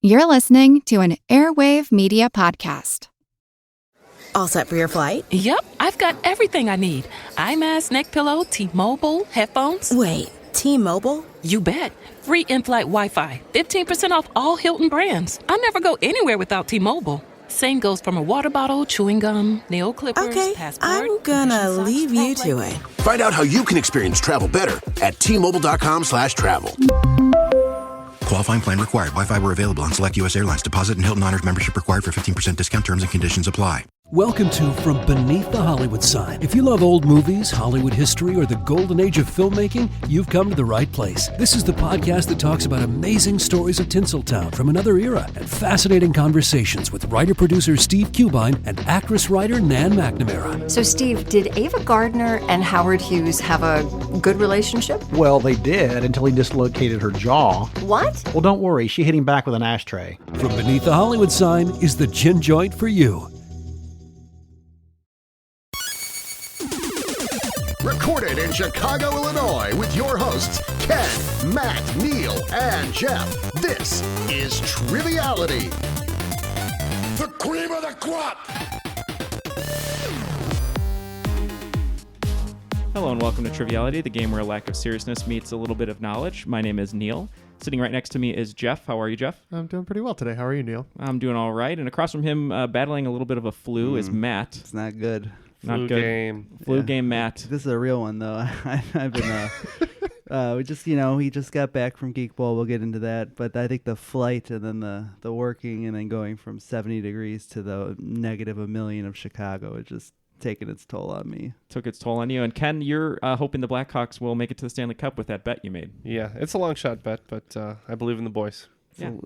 You're listening to an Airwave Media Podcast. All set for your flight? Yep, I've got everything I need. Eye mask, neck pillow, T-Mobile, headphones. Wait, T-Mobile? You bet. Free in-flight Wi-Fi. 15% off all Hilton brands. I never go anywhere without T-Mobile. Same goes from a water bottle, chewing gum, nail clippers, okay, passport. I'm gonna leave you to it. Find out how you can experience travel better at T-Mobile.com/travel. Qualifying plan required. Wi-Fi were available on select U.S. airlines. Deposit and Hilton Honors membership required for 15% discount. Terms and conditions apply. Welcome to From Beneath the Hollywood Sign. If you love old movies, Hollywood history, or the golden age of filmmaking, you've come to the right place. This is the podcast that talks about amazing stories of Tinseltown from another era and fascinating conversations with writer-producer Steve Cubine and actress-writer Nan McNamara. So, Steve, did Ava Gardner and Howard Hughes have a good relationship? Well, they did until he dislocated her jaw. What? Well, don't worry. She hit him back with an ashtray. From Beneath the Hollywood Sign is the gin joint for you. Recorded in Chicago, Illinois, with your hosts, Ken, Matt, Neal, and Jeff. This is Triviality. The cream of the crop! Hello and welcome to Triviality, the game where a lack of seriousness meets a little bit of knowledge. My name is Neal. Sitting right next to me is Jeff. How are you, Jeff? I'm doing pretty well today. How are you, Neal? I'm doing all right. And across from him, battling a little bit of a flu, is Matt. It's not good. Not Flu good. game. Flu game, Matt. This is a real one, though. I've been, we just, he just got back from Geek Bowl. We'll get into that. But I think the flight and then the working and then going from 70 degrees to the negative a million of Chicago, it just taken its toll on me. Took its toll on you. And Ken, you're hoping the Blackhawks will make it to the Stanley Cup with that bet you made. Yeah, it's a long shot bet, but I believe in the boys.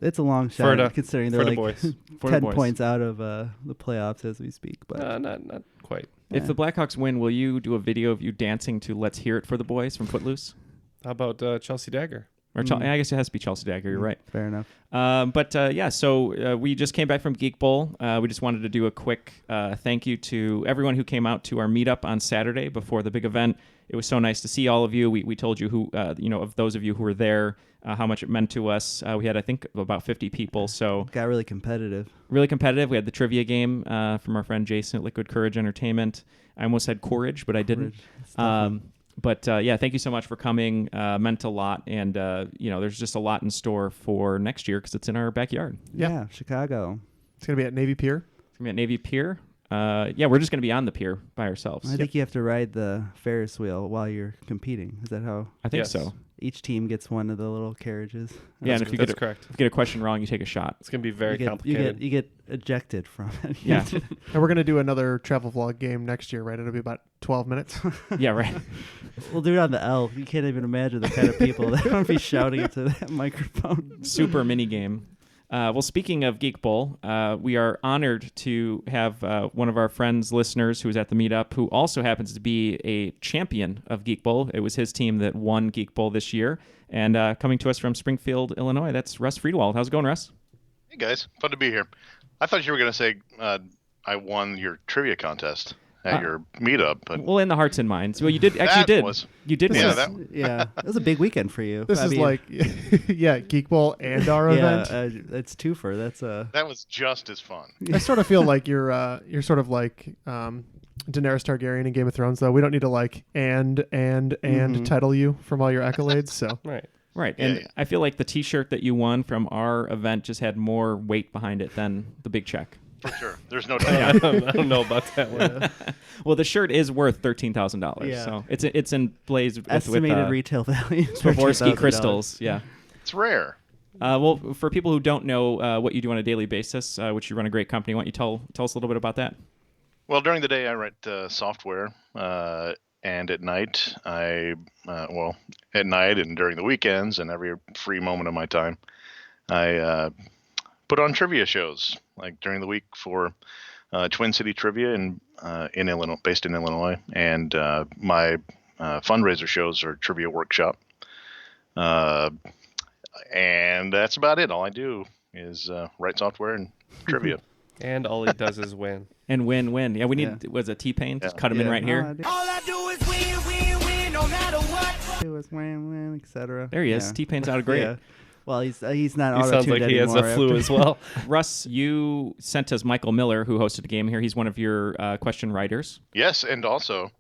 It's a long shot considering they're like boys. 10 points out of the playoffs as we speak. But not quite. If the Blackhawks win, will you do a video of you dancing to Let's Hear It for the Boys from Footloose? How about Chelsea Dagger? Or I guess it has to be Chelsea Dagger. You're right. Fair enough. So we just came back from Geek Bowl. We just wanted to do a quick thank you to everyone who came out to our meetup on Saturday before the big event. It was so nice to see all of you. We told you who, of those of you who were there, how much it meant to us. We had, I think, about 50 people. So got really competitive. Really competitive. We had the trivia game from our friend Jason at Liquid Courage Entertainment. I almost said Courage, but I didn't. Thank you so much for coming. Meant a lot. And, there's just a lot in store for next year because it's in our backyard. Yeah, Chicago. It's going to be at Navy Pier. It's going to be at Navy Pier. We're just going to be on the pier by ourselves. I think you have to ride the Ferris wheel while you're competing. Is that how? I think so. Each team gets one of the little carriages. Yeah, and if you get a question wrong, you take a shot. It's going to be very complicated. You get ejected from it. Yeah. And we're going to do another travel vlog game next year, right? It'll be about 12 minutes. Yeah, right. We'll do it on the L. You can't even imagine the kind of people that will be shouting into that microphone. Super mini game. Speaking of Geek Bowl, we are honored to have one of our friends, listeners, who was at the meetup, who also happens to be a champion of Geek Bowl. It was his team that won Geek Bowl this year. And coming to us from Springfield, Illinois, that's Russ Friedewald. How's it going, Russ? Hey, guys. Fun to be here. I thought you were going to say I won your trivia contest at your meetup. But in the hearts and minds. Well, you did. You did. Yeah, it was a big weekend for you. This is Geek Bowl and our event. It's twofer. That was just as fun. I sort of feel like you're sort of like Daenerys Targaryen in Game of Thrones, though. We don't need to and title you from all your accolades. So right. And I feel like the T-shirt that you won from our event just had more weight behind it than the big check. For sure. There's no doubt. I don't know about that one. Well, the shirt is worth $13,000. Yeah. So it's emblazed with estimated retail value. Swarovski crystals. Yeah. It's rare. For people who don't know what you do on a daily basis, which you run a great company, why don't you tell us a little bit about that? Well, during the day I write software, and at night at night and during the weekends and every free moment of my time, I put on trivia shows like during the week for Twin City Trivia in Illinois, based in Illinois, and my fundraiser shows are Trivia Workshop, and that's about it. All I do is write software and trivia. And all he does is win. And win. Yeah, we need, was it T-Pain? Just cut him in right here. All I do is win, no matter what. It was win, etc. There he is. T-Pain sounded great. Well, he's not He sounds auto-tuned like he has anymore a flu after- as well. Russ, you sent us Michael Miller, who hosted a game here. He's one of your question writers. Yes, and also,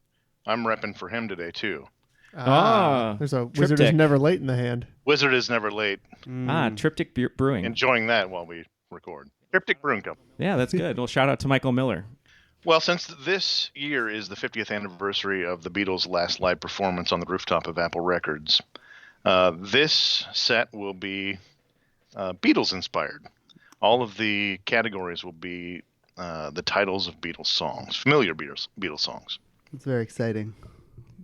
I'm repping for him today, too. There's a Wizard is never late in the hand. Wizard is never late. Triptych Brewing. Enjoying that while we record. Triptych Brewing Company. Yeah, that's good. Well, shout out to Michael Miller. Well, since this year is the 50th anniversary of the Beatles' last live performance on the rooftop of Apple Records, this set will be Beatles-inspired. All of the categories will be the titles of Beatles songs, familiar Beatles songs. It's very exciting.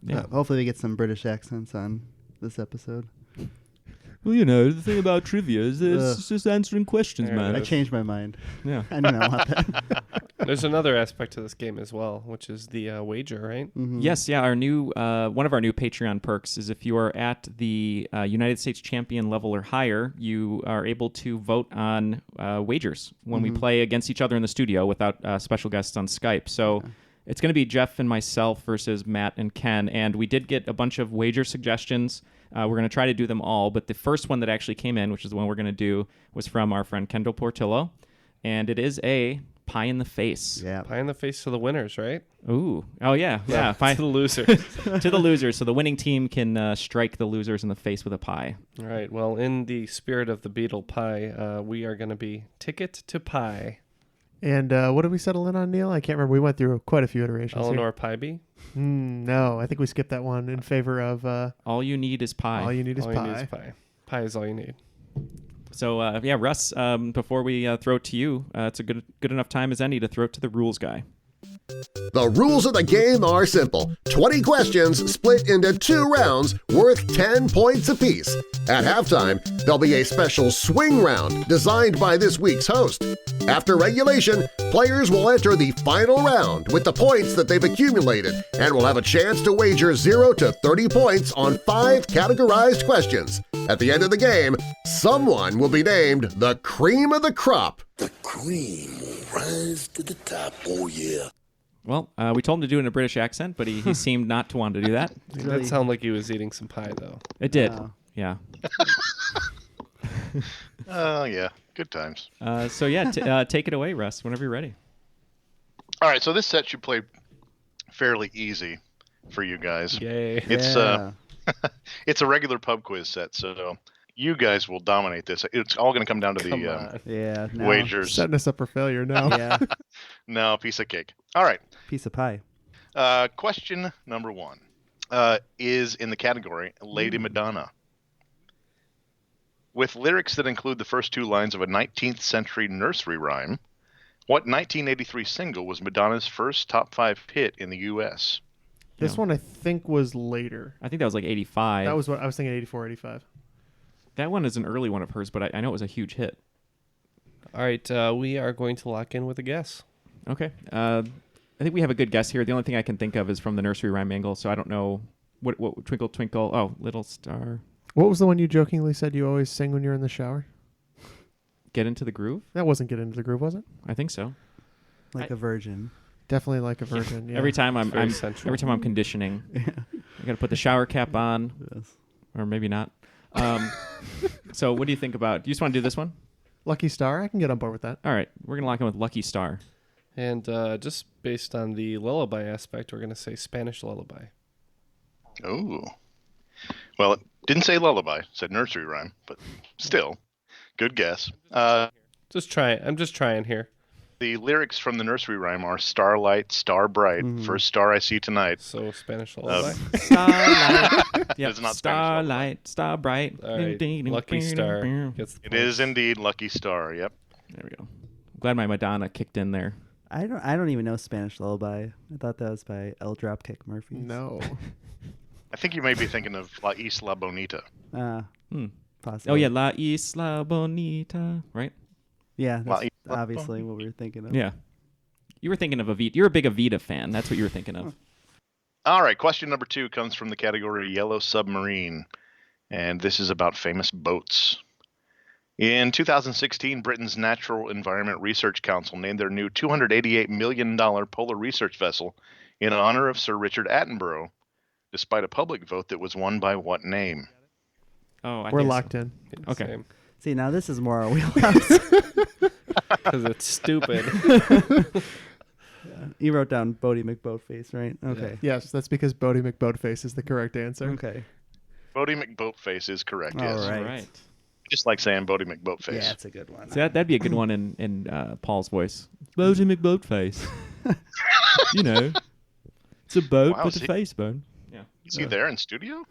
Yeah. Hopefully we get some British accents on this episode. Well, the thing about trivia is it's just answering questions, man. I changed my mind. Yeah. I do not want that. There's another aspect to this game as well, which is the wager, right? Mm-hmm. Yes, yeah. Our new one of our new Patreon perks is if you are at the United States champion level or higher, you are able to vote on wagers when we play against each other in the studio without special guests on Skype. So it's going to be Jeff and myself versus Matt and Ken, and we did get a bunch of wager suggestions. We're going to try to do them all, but the first one that actually came in, which is the one we're going to do, was from our friend Kendall Portillo, and it is a pie in the face. Yeah, pie in the face to the winners, right? Ooh, oh yeah. Pie to the losers. To the losers, so the winning team can strike the losers in the face with a pie. All right. Well, in the spirit of the Beatle pie, we are going to be Ticket to Pie. And what did we settle in on, Neil? I can't remember. We went through quite a few iterations. Eleanor Pybee? No, I think we skipped that one in favor of... all you need is pie. All you need is all pie. You need is pie. Pie is all you need. So, Russ, before we throw it to you, it's a good enough time as any to throw it to the rules guy. The rules of the game are simple. 20 questions split into 2 rounds worth 10 points apiece. At halftime, there'll be a special swing round designed by this week's host. After regulation, players will enter the final round with the points that they've accumulated and will have a chance to wager 0 to 30 points on 5 categorized questions. At the end of the game, someone will be named the cream of the crop. The cream will rise to the top, oh yeah. Well, we told him to do it in a British accent, but he seemed not to want to do that. It did sound like he was eating some pie, though. It did, yeah. Oh, yeah. Good times. Take it away, Russ, whenever you're ready. All right, so this set should play fairly easy for you guys. Yay. It's it's a regular pub quiz set, so you guys will dominate this. It's all going to come down to the wagers. Setting us up for failure now. Yeah. No, piece of cake. All right. Piece of pie. Question number 1 is in the category Lady Madonna. With lyrics that include the first 2 lines of a 19th century nursery rhyme, what 1983 single was Madonna's first top 5 hit in the U.S.? This one I think was later. I think that was like 85. That was what I was thinking, 84, 85. That one is an early one of hers, but I know it was a huge hit. All right, we are going to lock in with a guess. Okay. I think we have a good guess here. The only thing I can think of is from the nursery rhyme angle, so I don't know what Twinkle Twinkle. Oh, Little Star. What was the one you jokingly said you always sing when you're in the shower? Get Into the Groove? That wasn't Get Into the Groove, was it? I think so. Like a virgin. Definitely like a virgin. Yeah. Every time I'm conditioning, I got to put the shower cap on, or maybe not. So what do you think about? Do you just want to do this one? Lucky Star. I can get on board with that. All right, we're gonna lock in with Lucky Star. And just based on the lullaby aspect, we're going to say Spanish lullaby. Oh. Well, it didn't say lullaby. It said nursery rhyme, but still, good guess. I'm just trying here. The lyrics from the nursery rhyme are Starlight, Star Bright, First Star I See Tonight. So Spanish lullaby? Starlight. Yep. It's not Starlight, Star Bright. All right. Lucky Star. It is indeed Lucky Star, yep. There we go. I'm glad my Madonna kicked in there. I don't even know Spanish lullaby. I thought that was by El Dropkick Murphys. No. I think you may be thinking of La Isla Bonita. Possibly. Oh yeah, La Isla Bonita, right? Yeah, that's obviously what we were thinking of. Yeah. You were thinking of Evita. You're a big Evita fan. That's what you were thinking of. All right, question number 2 comes from the category Yellow Submarine, and this is about famous boats. In 2016, Britain's Natural Environment Research Council named their new $288 million polar research vessel in honor of Sir Richard Attenborough, despite a public vote that was won by what name? Oh, We're locked in. Okay. Same. See, now this is more our wheelhouse. Because it's stupid. You wrote down Bodie McBoatface, right? Okay. Yes, that's because Bodie McBoatface is the correct answer. Okay. Bodie McBoatface is correct, All yes. right. Just like saying Bodie McBoatface. Yeah, that's a good one. So that'd be a good one in Paul's voice. Bodie McBoatface. You know, it's a boat Wow, with is a he- face bone. Yeah. Is he there in studio?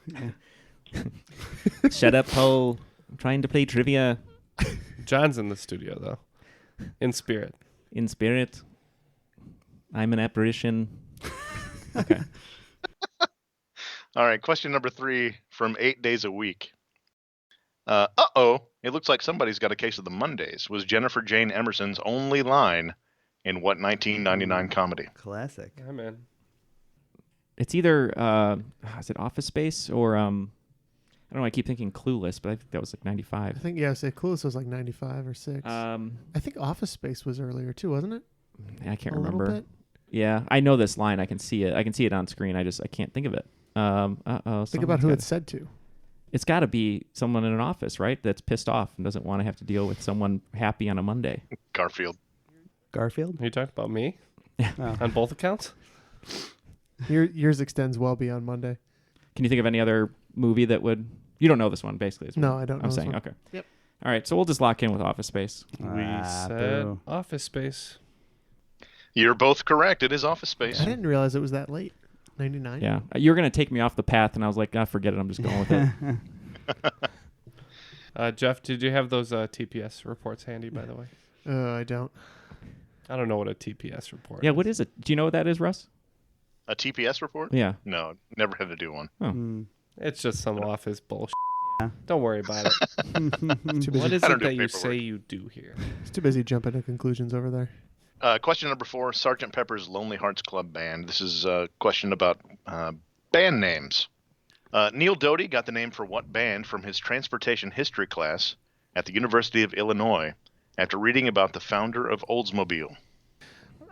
Shut up, Paul. I'm trying to play trivia. John's in the studio, though. In spirit. In spirit. I'm an apparition. Okay. All right, question number 3 from 8 Days a Week. Uh-oh, it looks like somebody's got a case of the Mondays. Was Jennifer Jane Emerson's only line in what 1999 comedy? Classic. Yeah, man. It's either is it Office Space or I don't know. I keep thinking Clueless, but I think that was like 95. I think Clueless was like 95 or 6. I think Office Space was earlier too, wasn't it? I can't A little remember. bit? Yeah, I know this line. I can see it. I can see it on screen. I can't think of it. Think about who it's said to. It's got to be someone in an office, right? That's pissed off and doesn't want to have to deal with someone happy on a Monday. Garfield. Garfield? Are you talking about me? Oh. On both accounts? Yours extends well beyond Monday. Can you think of any other movie that would? You don't know this one, basically. Is No, what I don't know I'm this saying. one. Okay. Yep. All right, so we'll just lock in with Office Space. We said Office Space. You're both correct. It is Office Space. I didn't realize it was that late. 99? Yeah, you were gonna take me off the path, and I was like, forget it. I'm just going with it. Jeff, did you have those TPS reports handy, by the way? I don't. I don't know what a TPS report Yeah, is. what is it? Do you know what that is, Russ? A TPS report? Yeah. No, never had to do one. Oh. It's just some office bullshit. Yeah. Don't worry about it. Too busy. What is I it don't do that you paperwork. say you do here? He's too busy jumping to conclusions over there. Question number 4, Sgt. Pepper's Lonely Hearts Club Band. This is a question about band names. Neil Doty got the name for what band from his transportation history class at the University of Illinois after reading about the founder of Oldsmobile?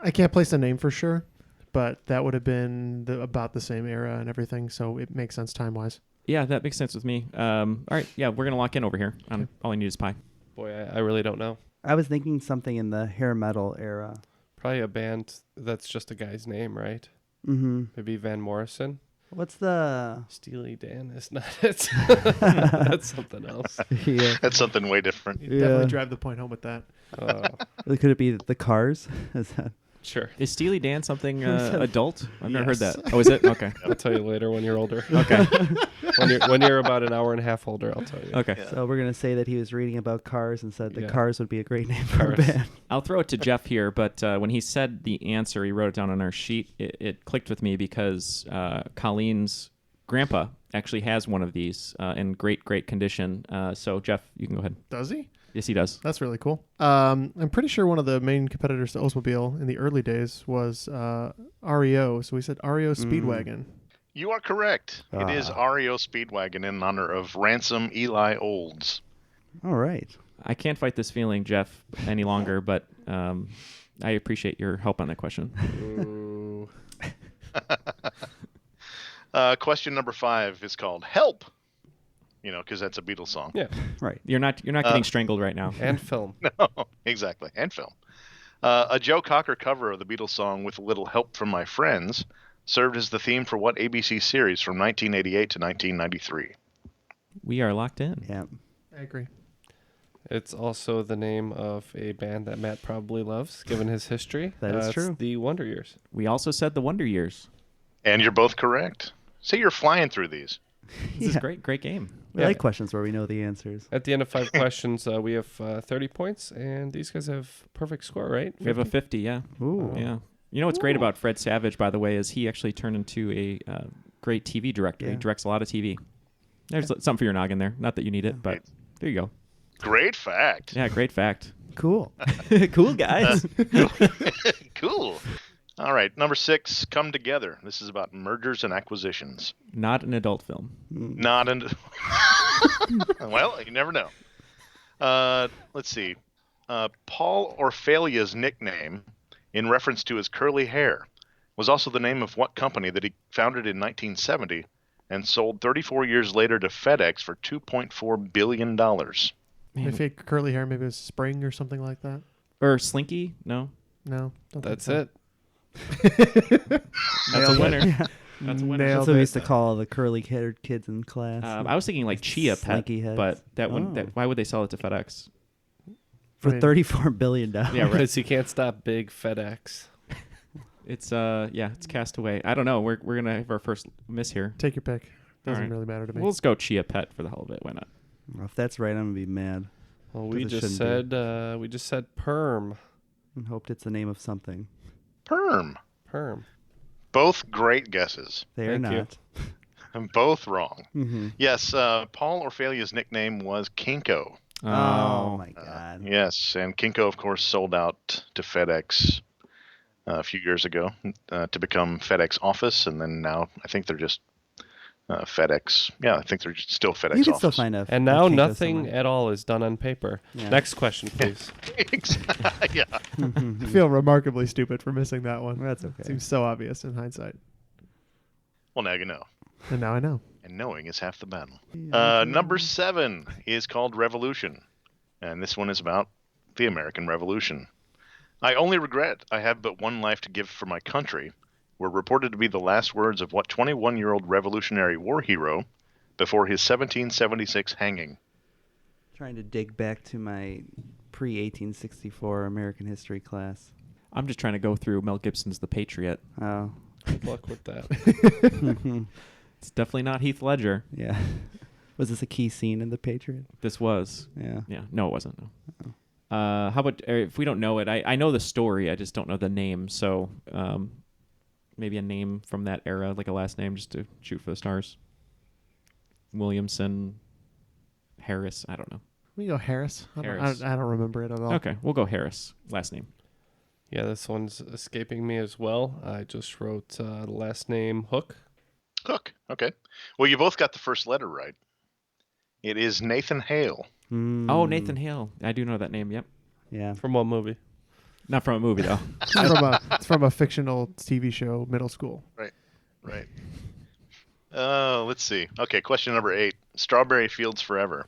I can't place a name for sure, but that would have been about the same era and everything, so it makes sense time-wise. Yeah, that makes sense with me. All right, yeah, we're gonna lock in over here. All I need is pie. Boy, I really don't know. I was thinking something in the hair metal era. Probably a band that's just a guy's name, right? Mm-hmm. Maybe Van Morrison. What's the... Steely Dan is not it. That's something else. Yeah. That's something way different. You definitely drive the point home with that. Could it be the Cars? Is that... Sure. Is Steely Dan something adult? I've never heard Yes. that. Oh, is it? Okay. I'll tell you later when you're older. Okay. when you're about an hour and a half older, I'll tell you. Okay. Yeah. So we're going to say that he was reading about cars and said that Yeah. Cars would be a great name for a Cars. band. I'll throw it to Jeff here, but when he said the answer, he wrote it down on our sheet. It clicked with me because Colleen's grandpa actually has one of these in great condition. So, Jeff, you can go ahead. Does he? Yes, he does. That's really cool. I'm pretty sure one of the main competitors to Oldsmobile in the early days was REO. So we said REO Speedwagon. You are correct. It is REO Speedwagon in honor of Ransom Eli Olds. All right. I can't fight this feeling, Jeff, any longer, but I appreciate your help on that question. Question number 5 is called Help. You know, because that's a Beatles song. Yeah. Right. You're not getting strangled right now. And film. No, exactly. And film. A Joe Cocker cover of the Beatles song With a Little Help from My Friends served as the theme for what ABC series from 1988 to 1993? We are locked in. Yeah. I agree. It's also the name of a band that Matt probably loves, given his history. That is it's true. The Wonder Years. We also said the Wonder Years. And you're both correct. See, you're flying through these. This is great game. We like questions where we know the answers. At the end of 5 questions, we have 30 points, and these guys have perfect score, right? We have a 50, yeah. Ooh. Yeah. You know what's great about Fred Savage, by the way, is he actually turned into a great TV director. Yeah. He directs a lot of TV. There's something for your noggin there. Not that you need it, but there you go. Great fact. Yeah, great fact. Cool. Cool, guys. Cool. All right, number 6, Come Together. This is about mergers and acquisitions. Not an adult film. Not an... Well, you never know. Let's see. Paul Orfalia's nickname, in reference to his curly hair, was also the name of what company that he founded in 1970 and sold 34 years later to FedEx for $2.4 billion. If he had curly hair, maybe it was Spring or something like that. Or Slinky? No. No. That's it. That's a winner. Yeah. That's a winner. That's what we used to call the curly-haired kids in class. I was thinking like Chia Pet, Slinky heads. but that wouldn't. Why would they sell it to FedEx? For $34 billion. Yeah, right. Because you can't stop big FedEx. It's it's Castaway. I don't know. We're gonna have our first miss here. Take your pick. Doesn't All right. really matter to me. Well, let's go Chia Pet for the hell of it. Why not? Well, if that's right, I'm gonna be mad. Well, we just said Perm. And hoped it's the name of something. Perm. Both great guesses. They are not. Both wrong. Mm-hmm. Yes, Paul Orfalia's nickname was Kinko. Oh my God. Yes, and Kinko, of course, sold out to FedEx a few years ago to become FedEx Office, and then now I think they're just FedEx. Yeah, I think they're still FedEx Office. You can still find a. And now nothing at all is done on paper. Yeah. Next question, please. Yeah. I feel remarkably stupid for missing that one. That's okay. Seems so obvious in hindsight. Well, now you know. And now I know. And knowing is half the battle. Number 7 is called Revolution. And this one is about the American Revolution. I only regret I have but one life to give for my country were reported to be the last words of what 21-year-old Revolutionary War hero before his 1776 hanging. Trying to dig back to my pre-1864 American history class. I'm just trying to go through Mel Gibson's The Patriot. Oh. Good luck with that. It's definitely not Heath Ledger. Yeah. Was this a key scene in The Patriot? This was. Yeah. Yeah. No, it wasn't. No. How about if we don't know it? I know the story. I just don't know the name. So maybe a name from that era, like a last name, just to shoot for the stars. Williamson, Harris. I don't know. We can go Harris. I don't remember it at all. Okay, we'll go Harris. Last name. Yeah, this one's escaping me as well. I just wrote the last name Hook. Hook. Okay. Well, you both got the first letter right. It is Nathan Hale. Oh, Nathan Hale. I do know that name. Yep. Yeah. From what movie? Not from a movie though. It's from a fictional TV show, middle school. Right. Let's see. Okay, question number 8. Strawberry Fields Forever.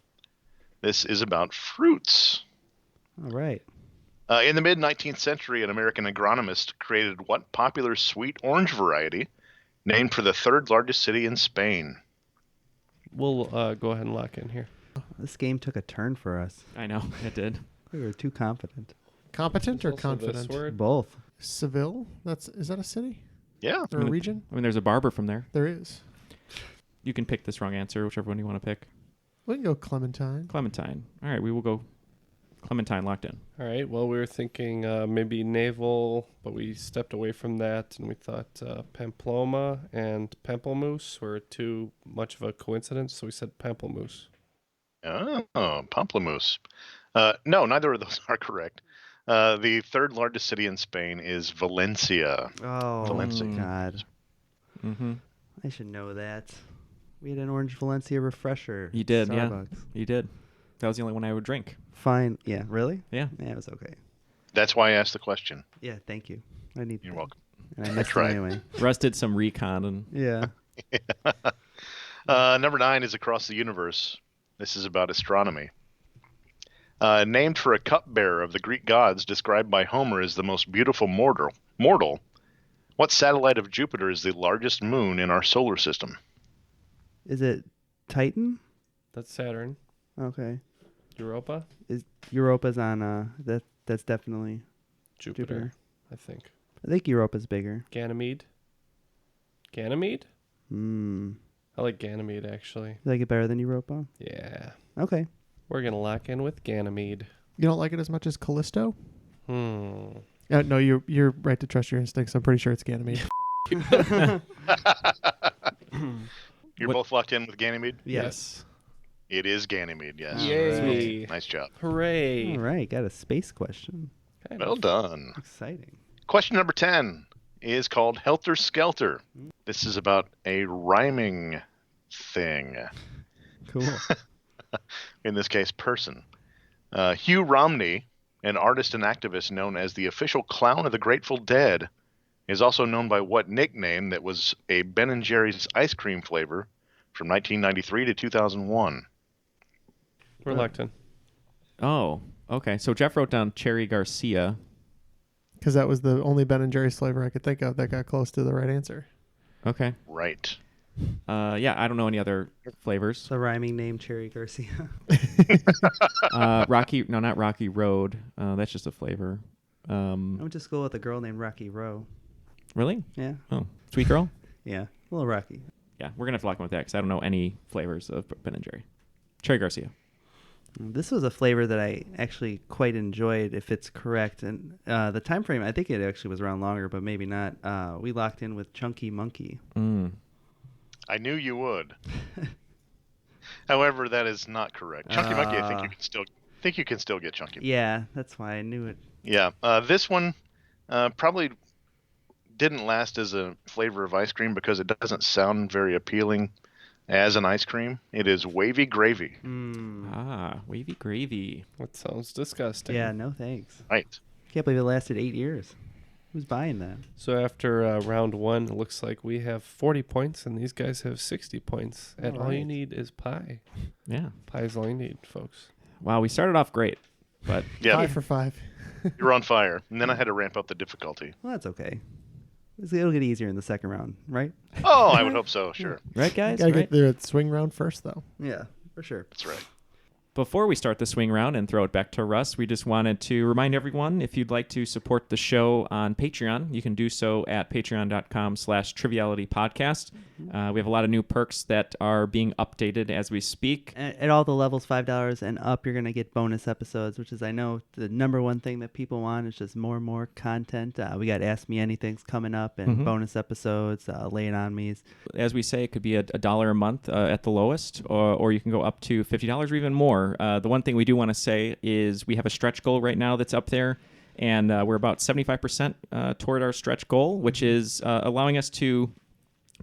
This is about fruits. All right. In the mid-19th century, an American agronomist created what popular sweet orange variety named for the third largest city in Spain? We'll go ahead and lock in here. This game took a turn for us. I know, it did. We were too confident. Competent or There's also this confident? word. Both. Seville? Is that a city? Yeah. Or a region? I mean, there's a barber from there. There is. You can pick this wrong answer, whichever one you want to pick. We can go Clementine. Clementine. All right, we will go Clementine locked in. All right. Well, we were thinking maybe naval, but we stepped away from that, and we thought Pamplona and Pamplemousse were too much of a coincidence, so we said Pamplemousse. Oh, Pamplemousse. No, neither of those are correct. The third largest city in Spain is Valencia. Oh, Valencia. God. Mm-hmm. I should know that. We had an Orange Valencia refresher. You did, Starbucks. yeah. You did. That was the only one I would drink. Fine. Yeah, really? Yeah. Yeah, it was okay. That's why I asked the question. Yeah, thank you. I need. You're welcome. And I missed it right. anyway. Russ did some recon and Yeah. Number 9 is Across the Universe. This is about astronomy. Named for a cupbearer of the Greek gods, described by Homer as the most beautiful mortal, what satellite of Jupiter is the largest moon in our solar system? Is it Titan? That's Saturn. Okay. Europa? Is Europa's on that's definitely Jupiter, I think. I think Europa's bigger. Ganymede? Ganymede? Hmm. I like Ganymede, actually. You like it better than Europa? Yeah. Okay. We're going to lock in with Ganymede. You don't like it as much as Callisto? No, you're right to trust your instincts. I'm pretty sure it's Ganymede. You're both locked in with Ganymede? Yes. It is Ganymede, yes. Yay. Nice job. Hooray. All right, got a space question. Well done. Exciting. Question number 10 is called Helter Skelter. This is about a rhyming thing. Cool. In this case, person. Hugh Romney, an artist and activist known as the official clown of the Grateful Dead, is also known by what nickname that was a Ben & Jerry's ice cream flavor from 1993 to 2001. We're locked in. Oh, okay. So Jeff wrote down Cherry Garcia. Because that was the only Ben and Jerry's flavor I could think of that got close to the right answer. Okay. Right. Yeah, I don't know any other flavors. The rhyming name, Cherry Garcia. Rocky, no, not Rocky Road. That's just a flavor. I went to school with a girl named Rocky Rowe. Really? Yeah. Oh, sweet girl? Yeah, a little rocky. Yeah, we're going to have to lock in with that because I don't know any flavors of Ben and Jerry. Cherry Garcia. This was a flavor that I actually quite enjoyed, if it's correct. And the time frame, I think it actually was around longer, but maybe not. We locked in with Chunky Monkey. I knew you would. However, that is not correct. Chunky Monkey, I think you can still get Chunky. Yeah, that's why I knew it. Yeah, this one probably didn't last as a flavor of ice cream because it doesn't sound very appealing as an ice cream. It is Wavy Gravy. Wavy Gravy. That sounds disgusting. Yeah, no thanks. Right. Can't believe it lasted 8 years. Who's buying that? So after round one, it looks like we have 40 points and these guys have 60 points. And all you need is pie. Yeah. Pie is all you need, folks. Wow, we started off great, but 5 for 5. You're on fire. And then I had to ramp up the difficulty. Well, that's okay. It'll get easier in the second round, right? Oh, I would hope so, sure. Right, guys? Gotta Right? get the swing round first, though. Yeah, for sure. That's right. Before we start the swing round and throw it back to Russ, we just wanted to remind everyone, if you'd like to support the show on Patreon, you can do so at patreon.com/trivialitypodcast. We have a lot of new perks that are being updated as we speak. At all the levels, $5 and up, you're going to get bonus episodes, which is, I know, the number one thing that people want is just more and more content. We got Ask Me Anything's coming up and bonus episodes, Lay It On Me's. As we say, it could be $1 a month at the lowest, or you can go up to $50 or even more. The one thing we do want to say is we have a stretch goal right now that's up there, and we're about 75% toward our stretch goal, which is allowing us to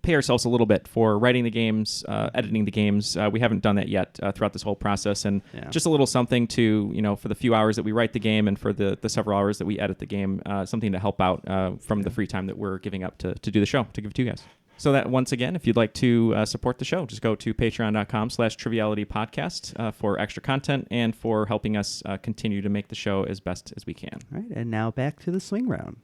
pay ourselves a little bit for writing the games, editing the games. We haven't done that yet throughout this whole process, and just a little something to, for the few hours that we write the game and for the several hours that we edit the game, something to help out from the free time that we're giving up to do the show, to give to you guys. So that, once again, if you'd like to support the show, just go to patreon.com/trivialitypodcast for extra content and for helping us continue to make the show as best as we can. All right, and now back to the swing round.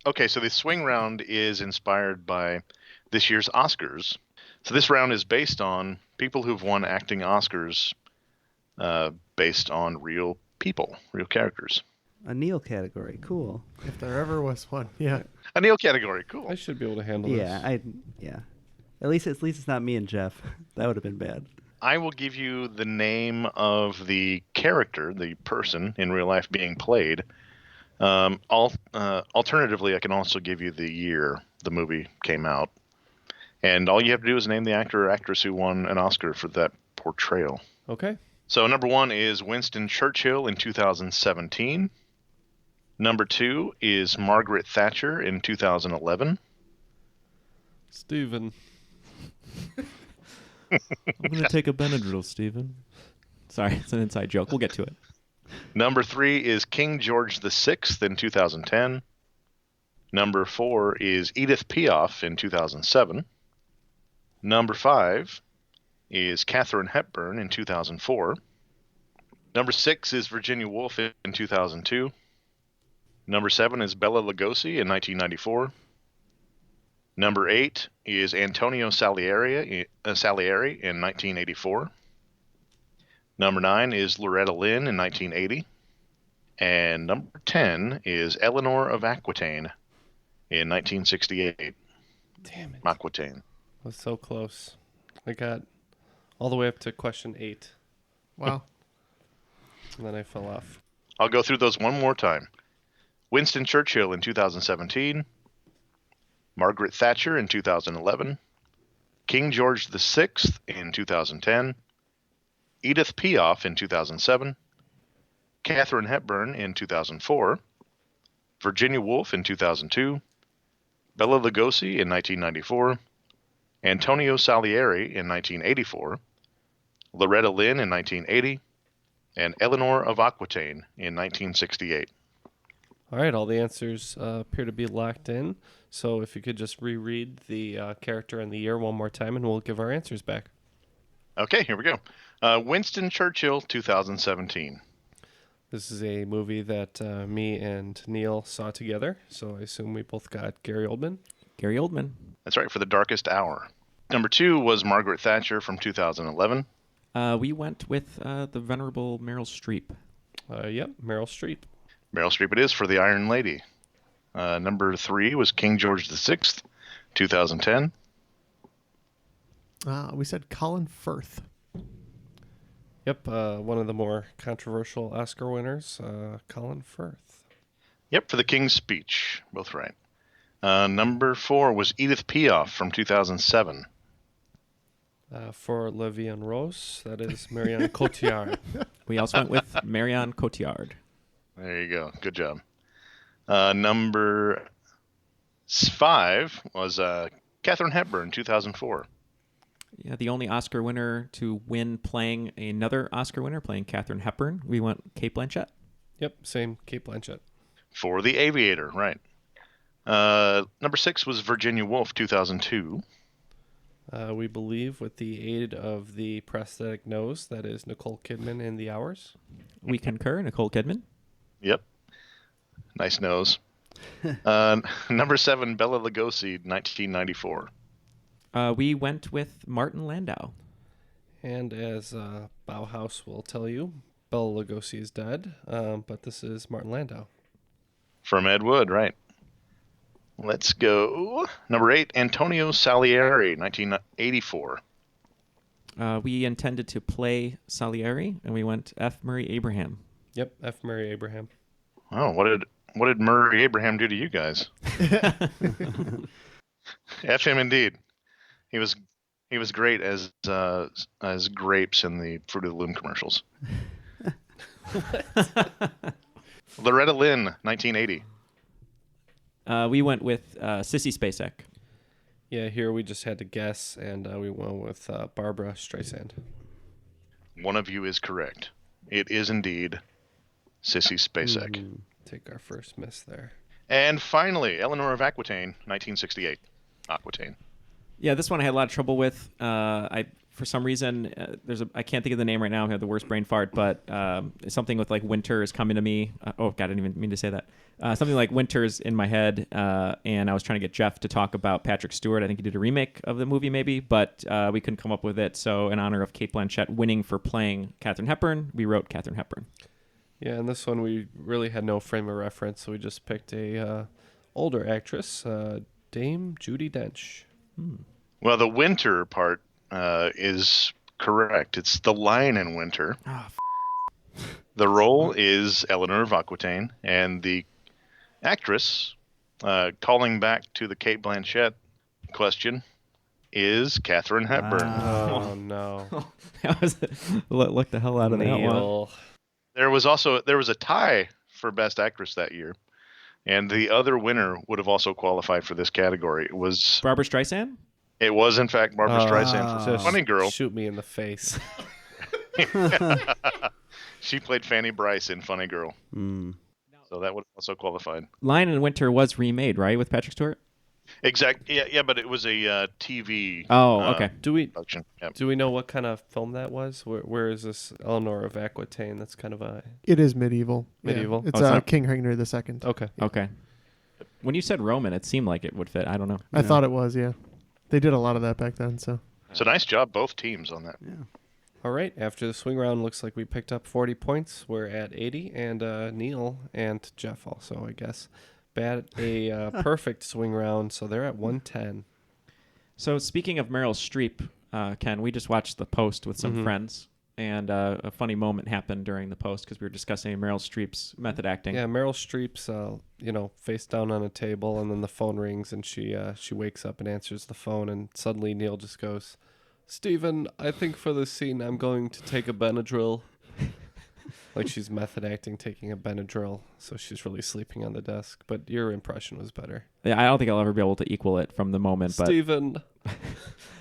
Okay, so the swing round is inspired by this year's Oscars. So this round is based on people who've won acting Oscars based on real people, real characters. A Neal category, cool. If there ever was one, yeah. A Neal category, cool. I should be able to handle this. Yeah. At least it's not me and Jeff. That would have been bad. I will give you the name of the character, the person in real life being played. Alternatively, I can also give you the year the movie came out. And all you have to do is name the actor or actress who won an Oscar for that portrayal. Okay. So number 1 is Winston Churchill in 2017. Number 2 is Margaret Thatcher in 2011. Steven. I'm going to take a Benadryl, Steven. Sorry, it's an inside joke. We'll get to it. Number 3 is King George VI in 2010. Number 4 is Edith Piaf in 2007. Number 5 is Katharine Hepburn in 2004. Number 6 is Virginia Woolf in 2002. Number 7 is Bela Lugosi in 1994. Number 8 is Antonio Salieri in 1984. Number 9 is Loretta Lynn in 1980. And number 10 is Eleanor of Aquitaine in 1968. Damn it. Aquitaine. I was so close. I got all the way up to question 8. Wow. And then I fell off. I'll go through those one more time. Winston Churchill in 2017. Margaret Thatcher in 2011. King George VI in 2010. Edith Piaf in 2007. Katharine Hepburn in 2004. Virginia Woolf in 2002. Bela Lugosi in 1994. Antonio Salieri in 1984. Loretta Lynn in 1980. And Eleanor of Aquitaine in 1968. All right, all the answers appear to be locked in. So if you could just reread the character and the year one more time, and we'll give our answers back. Okay, here we go. Winston Churchill, 2017. This is a movie that me and Neal saw together, so I assume we both got Gary Oldman. Gary Oldman. That's right, for The Darkest Hour. Number 2 was Margaret Thatcher from 2011. We went with the venerable Meryl Streep. Yep, Meryl Streep. Meryl Streep it is for The Iron Lady. Number 3 was King George VI, 2010. We said Colin Firth. Yep, one of the more controversial Oscar winners, Colin Firth. Yep, for The King's Speech. Both right. Number 4 was Edith Piaf from 2007. For La Vie en Rose, that is Marion Cotillard. We also went with Marion Cotillard. There you go. Good job. Number 5 was Katharine Hepburn, 2004. Yeah, the only Oscar winner to win playing another Oscar winner, playing Katharine Hepburn. We went Cate Blanchett. Yep, same Cate Blanchett. For The Aviator, right. Number 6 was Virginia Woolf, 2002. We believe with the aid of the prosthetic nose, that is Nicole Kidman in The Hours. We concur, Nicole Kidman. Yep. Nice nose. Number 7, Bela Lugosi, 1994. We went with Martin Landau. And as Bauhaus will tell you, Bela Lugosi is dead, but this is Martin Landau. From Ed Wood, right. Let's go. Number 8, Antonio Salieri, 1984. We intended to play Salieri, and we went F. Murray Abraham. Yep, F. Murray Abraham. Oh, what did Murray Abraham do to you guys? F him indeed. He was great as grapes in the Fruit of the Loom commercials. Loretta Lynn, 1980. We went with Sissy Spacek. Yeah, here we just had to guess, and we went with Barbara Streisand. One of you is correct. It is indeed Sissy Spacek. Take our first miss there. And finally, Eleanor of Aquitaine, 1968. Aquitaine. Yeah, this one I had a lot of trouble with. For some reason, I can't think of the name right now. I have the worst brain fart, but something with like winter is coming to me. Oh God, I didn't even mean to say that. Something like winter's in my head, and I was trying to get Jeff to talk about Patrick Stewart. I think he did a remake of the movie maybe, but we couldn't come up with it. So in honor of Cate Blanchett winning for playing Katharine Hepburn, we wrote Katharine Hepburn. Yeah, and this one we really had no frame of reference, so we just picked a older actress, Dame Judi Dench. Well, the winter part is correct. It's the lion in winter. The role is Eleanor of Aquitaine, and the actress, calling back to the Cate Blanchett question, is Katharine Hepburn. Oh, no. Look the hell out of that one. There was a tie for Best Actress that year, and the other winner would have also qualified for this category. It was Barbra Streisand? It was, in fact, Barbra Streisand for Funny Girl. Shoot me in the face. She played Fanny Bryce in Funny Girl. So that would have also qualified. Lion in Winter was remade, right, with Patrick Stewart? Exactly. Yeah, but it was a TV. Oh, okay. Do we production. Yep. Do we know what kind of film that was? Where is this Eleanor of Aquitaine? That's kind of a. It is medieval. Medieval. Yeah. It's King Henry II. Okay. Yeah. Okay. When you said Roman, it seemed like it would fit. I don't know. I thought it was. Yeah, they did a lot of that back then. So nice job, both teams on that. Yeah. All right. After the swing round, looks like we picked up 40 points. We're at 80, and Neal and Jeff also, I guess. Bad a perfect swing round, so they're at 110. So speaking of Meryl Streep, Ken, we just watched The Post with some friends, and a funny moment happened during The Post because we were discussing Meryl Streep's method acting. Yeah, Meryl Streep's, face down on a table, and then the phone rings, and she wakes up and answers the phone, and suddenly Neal just goes, "Steven, I think for this scene I'm going to take a Benadryl." Like she's method acting, taking a Benadryl, so she's really sleeping on the desk. But your impression was better. Yeah, I don't think I'll ever be able to equal it from the moment. Steven.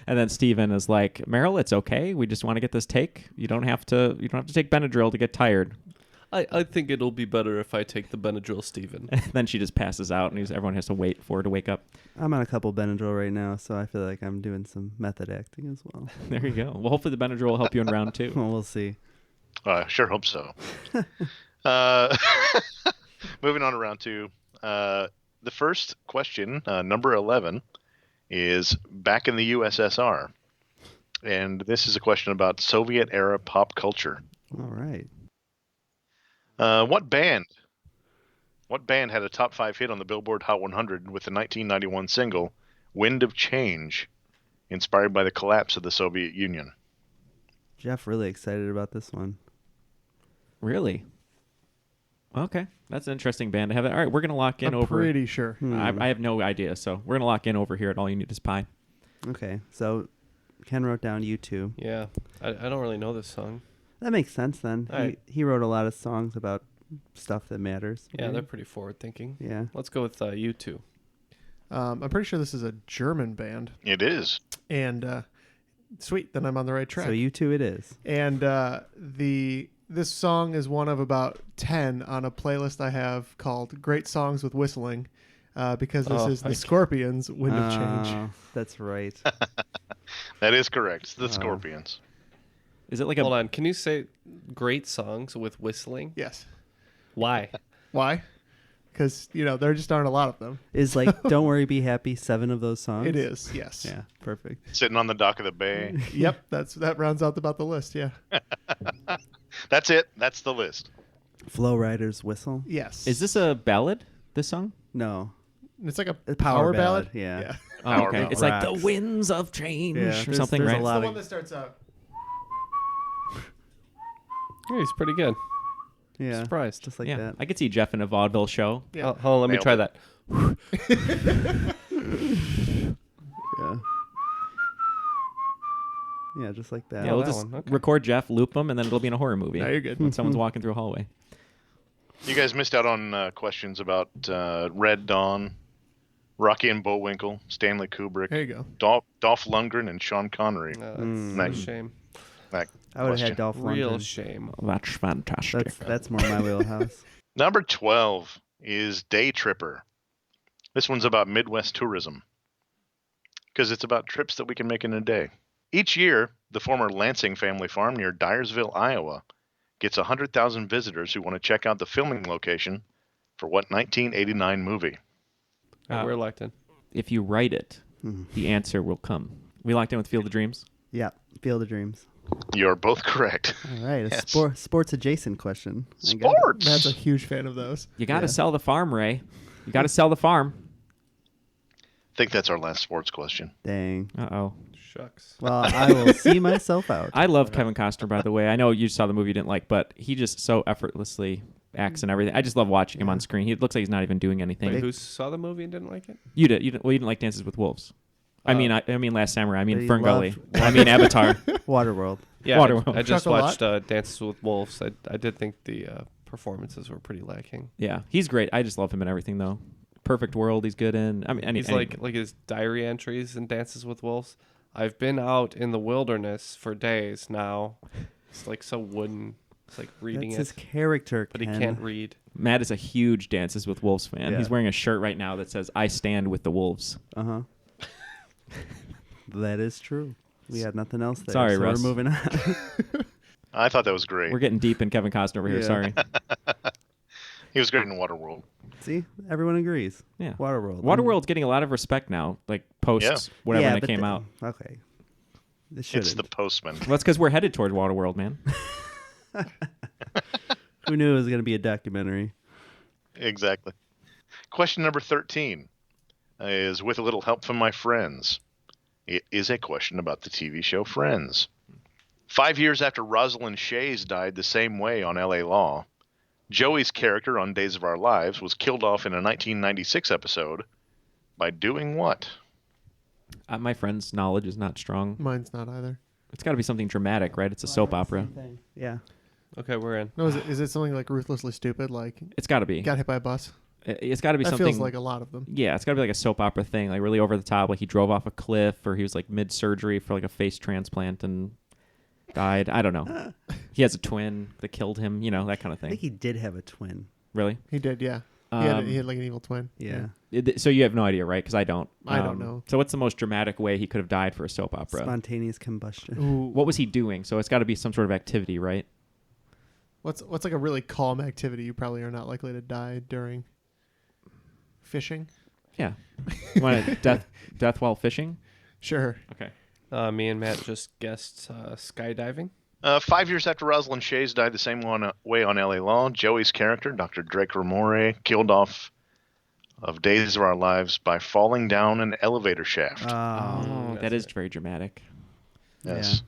And then Steven is like, "Meryl, it's okay. We just want to get this take. You don't have to take Benadryl to get tired." I think it'll be better if I take the Benadryl, Steven. Then she just passes out, and everyone has to wait for her to wake up. I'm on a couple Benadryl right now, so I feel like I'm doing some method acting as well. There you go. Well, hopefully the Benadryl will help you in round 2. Well, we'll see. I sure hope so. Moving on to round 2. The first question, number 11, is back in the USSR. And this is a question about Soviet-era pop culture. All right. What band had a top 5 hit on the Billboard Hot 100 with the 1991 single Wind of Change, inspired by the collapse of the Soviet Union? Jeff really excited about this one. Really? Okay. That's an interesting band to have. All right, we're going to lock in I'm over... pretty sure. I have no idea, so we're going to lock in over here at All You Need Is Pie. Okay, so Ken wrote down U2. Yeah, I don't really know this song. That makes sense then. Right. He wrote a lot of songs about stuff that matters. Yeah, they're pretty forward-thinking. Yeah. Let's go with U2. I'm pretty sure this is a German band. It is. And sweet, then I'm on the right track. So U2 it is. And this song is one of about 10 on a playlist I have called Great Songs with Whistling, because this is the Scorpions' Wind of Change. That's right. That is correct. It's the Scorpions. Is it like Hold on. Can you say great songs with whistling? Yes. Why? Why? Because, there just aren't a lot of them. Is like Don't Worry, Be Happy 7 of those songs? It is, yes. Yeah, perfect. Sitting on the dock of the bay. Yep, that rounds out about the list, yeah. That's it. That's the list. Flow Rider's Whistle? Yes. Is this a ballad, this song? No. It's like a power ballad? Yeah. Oh, okay. ballad. It's like the winds of change or something, there's right? a lot The of one that starts out. Yeah, he's pretty good. Yeah, Surprised. just like Yeah, that. I could see Jeff in a vaudeville show. Yeah. Hold on, let me Nailed try it. that. Yeah. Yeah, just like that. Yeah, we'll that just one, okay. record Jeff, loop him, and then it'll be in a horror movie. No, you're good. When someone's walking through a hallway. You guys missed out on questions about Red Dawn, Rocky and Bullwinkle, Stanley Kubrick, There you go. Dolph Lundgren, and Sean Connery. That's Nice. a shame. That I would have question. had Dolph Real Lundgren. shame. That's fantastic. That's more my wheelhouse. Number 12 is Day Tripper. This one's about Midwest tourism, because it's about trips that we can make in a day. Each year, the former Lansing family farm near Dyersville, Iowa, gets 100,000 visitors who want to check out the filming location for what 1989 movie? We're elected. If you write it, the answer will come. We locked in with Field of Dreams? Yeah, Field of Dreams. You're both correct. All right, a Yes. sports adjacent question. I got it. Sports! Matt's a huge fan of those. You got to Yeah. sell the farm, Ray. You got to sell the farm. I think that's our last sports question. Dang. Uh-oh. Shucks. Well, I will see myself out. I love Kevin Costner, by the way. I know you saw the movie you didn't like, but he just so effortlessly acts and everything. I just love watching him on screen. He looks like he's not even doing anything. Wait, who saw the movie and didn't like it? You did. Well, you didn't like Dances with Wolves. I mean Last Samurai. I mean But he Ferngully. loved I mean Avatar. Waterworld. Yeah, Waterworld. I just Chocolat? watched Dances with Wolves. I did think the performances were pretty lacking. Yeah, he's great. I just love him in everything, though. Perfect World, he's good in. I mean, He's like his diary entries in Dances with Wolves. I've been out in the wilderness for days now. It's like so wooden. It's like reading That's his it, character, but he Ken. can't read. Matt is a huge Dances with Wolves fan. Yeah. He's wearing a shirt right now that says "I stand with the Wolves." Uh-huh. That is true. We had nothing else there. Sorry, so Russ. we're moving on. I thought that was great. We're getting deep in Kevin Costner over here. Yeah. Sorry. He was great in Waterworld. See, everyone agrees. Yeah. Waterworld. Waterworld's getting a lot of respect now, like post whatever when it but came out. Okay. It It's shouldn't. the Postman. Well, that's because we're headed toward Waterworld, man. Who knew it was going to be a documentary? Exactly. Question number 13 is with a little help from my friends. It is a question about the TV show Friends. 5 years after Rosalind Shays died the same way on LA Law, Joey's character on Days of Our Lives was killed off in a 1996 episode by doing what? My friend's knowledge is not strong. Mine's not either. It's got to be something dramatic, right? It's a soap opera. Yeah. Okay, we're in. No, is it something like Ruthlessly Stupid? Like It's got to be. got hit by a bus? It's got to be That something. feels like a lot of them. Yeah, it's got to be like a soap opera thing, like really over the top. Like he drove off a cliff, or he was like mid-surgery for like a face transplant, and died. I don't know. He has a twin that killed him. You know, that kind of I thing. think he did have a twin. Really? He did, yeah. He had like an evil twin. Yeah. So you have no idea, right? Because I don't. I don't know. So what's the most dramatic way he could have died for a soap opera? Spontaneous combustion. Ooh. What was he doing? So it's got to be some sort of activity, right? What's like a really calm activity you probably are not likely to die during? Fishing? Yeah. You want death while fishing? Sure. Okay. Me and Matt just guessed skydiving. 5 years after Rosalind Shays died the same way on LA Law, Joey's character, Dr. Drake Ramore, killed off of Days of Our Lives by falling down an elevator shaft. That is very dramatic. Yes.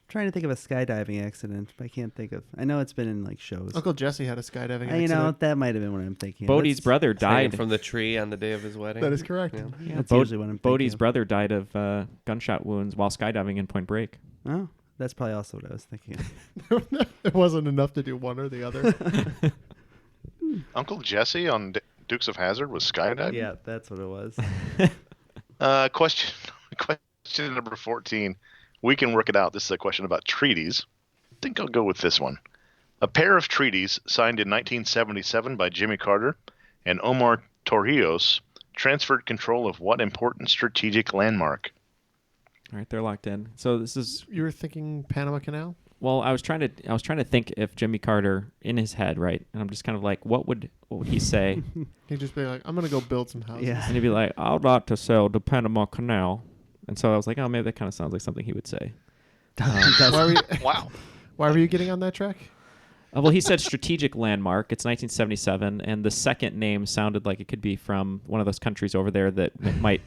Trying to think of a skydiving accident, but I can't think of. I know it's been in like shows. Uncle Jesse had a skydiving accident. You know, that might have been what I'm thinking. Bodie's brother Hanging died from the tree on the day of his wedding. That is correct. Yeah, that's usually what I'm thinking. Bodie's brother died of gunshot wounds while skydiving in Point Break. Oh, that's probably also what I was thinking. It wasn't enough to do one or the other. Uncle Jesse on Dukes of Hazzard was skydiving? Yeah, that's what it was. Question number 14. We can work it out. This is a question about treaties. I think I'll go with this one. A pair of treaties signed in 1977 by Jimmy Carter and Omar Torrijos transferred control of what important strategic landmark? All right, they're locked in. So this is. You were thinking Panama Canal? Well, I was trying to think if Jimmy Carter in his head, right? And I'm just kind of like, what would he say? He'd just be like, I'm gonna go build some houses. Yeah. And he'd be like, I'd like to sell the Panama Canal. And so I was like, oh, maybe that kind of sounds like something he would say. Wow. Why were you getting on that track? Well, he said strategic landmark. It's 1977, and the second name sounded like it could be from one of those countries over there that might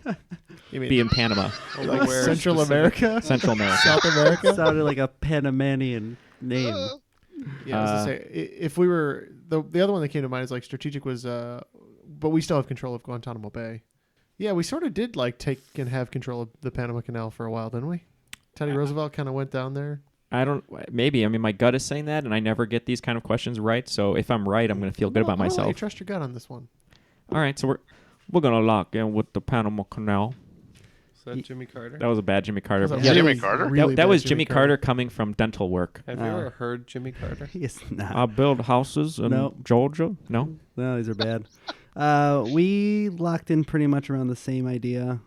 be in Panama. Like Central America? Central America. South America? Sounded like a Panamanian name. Yeah, I was gonna say, if we were... The other one that came to mind is like strategic was... but we still have control of Guantanamo Bay. Yeah, we sort of did like take and have control of the Panama Canal for a while, didn't we? Teddy Roosevelt kind of went down there. Maybe. I mean, my gut is saying that, and I never get these kind of questions right. So if I'm right, I'm going to feel good about myself. I trust your gut on this one. All right, so we're going to lock in with the Panama Canal. Is that Jimmy Carter? That was a bad Jimmy Carter. Jimmy Carter? Really that was bad Jimmy Carter coming from dental work. Have you ever heard Jimmy Carter? Yes, not. I build houses in Georgia. No? No, these are bad. We locked in pretty much around the same idea.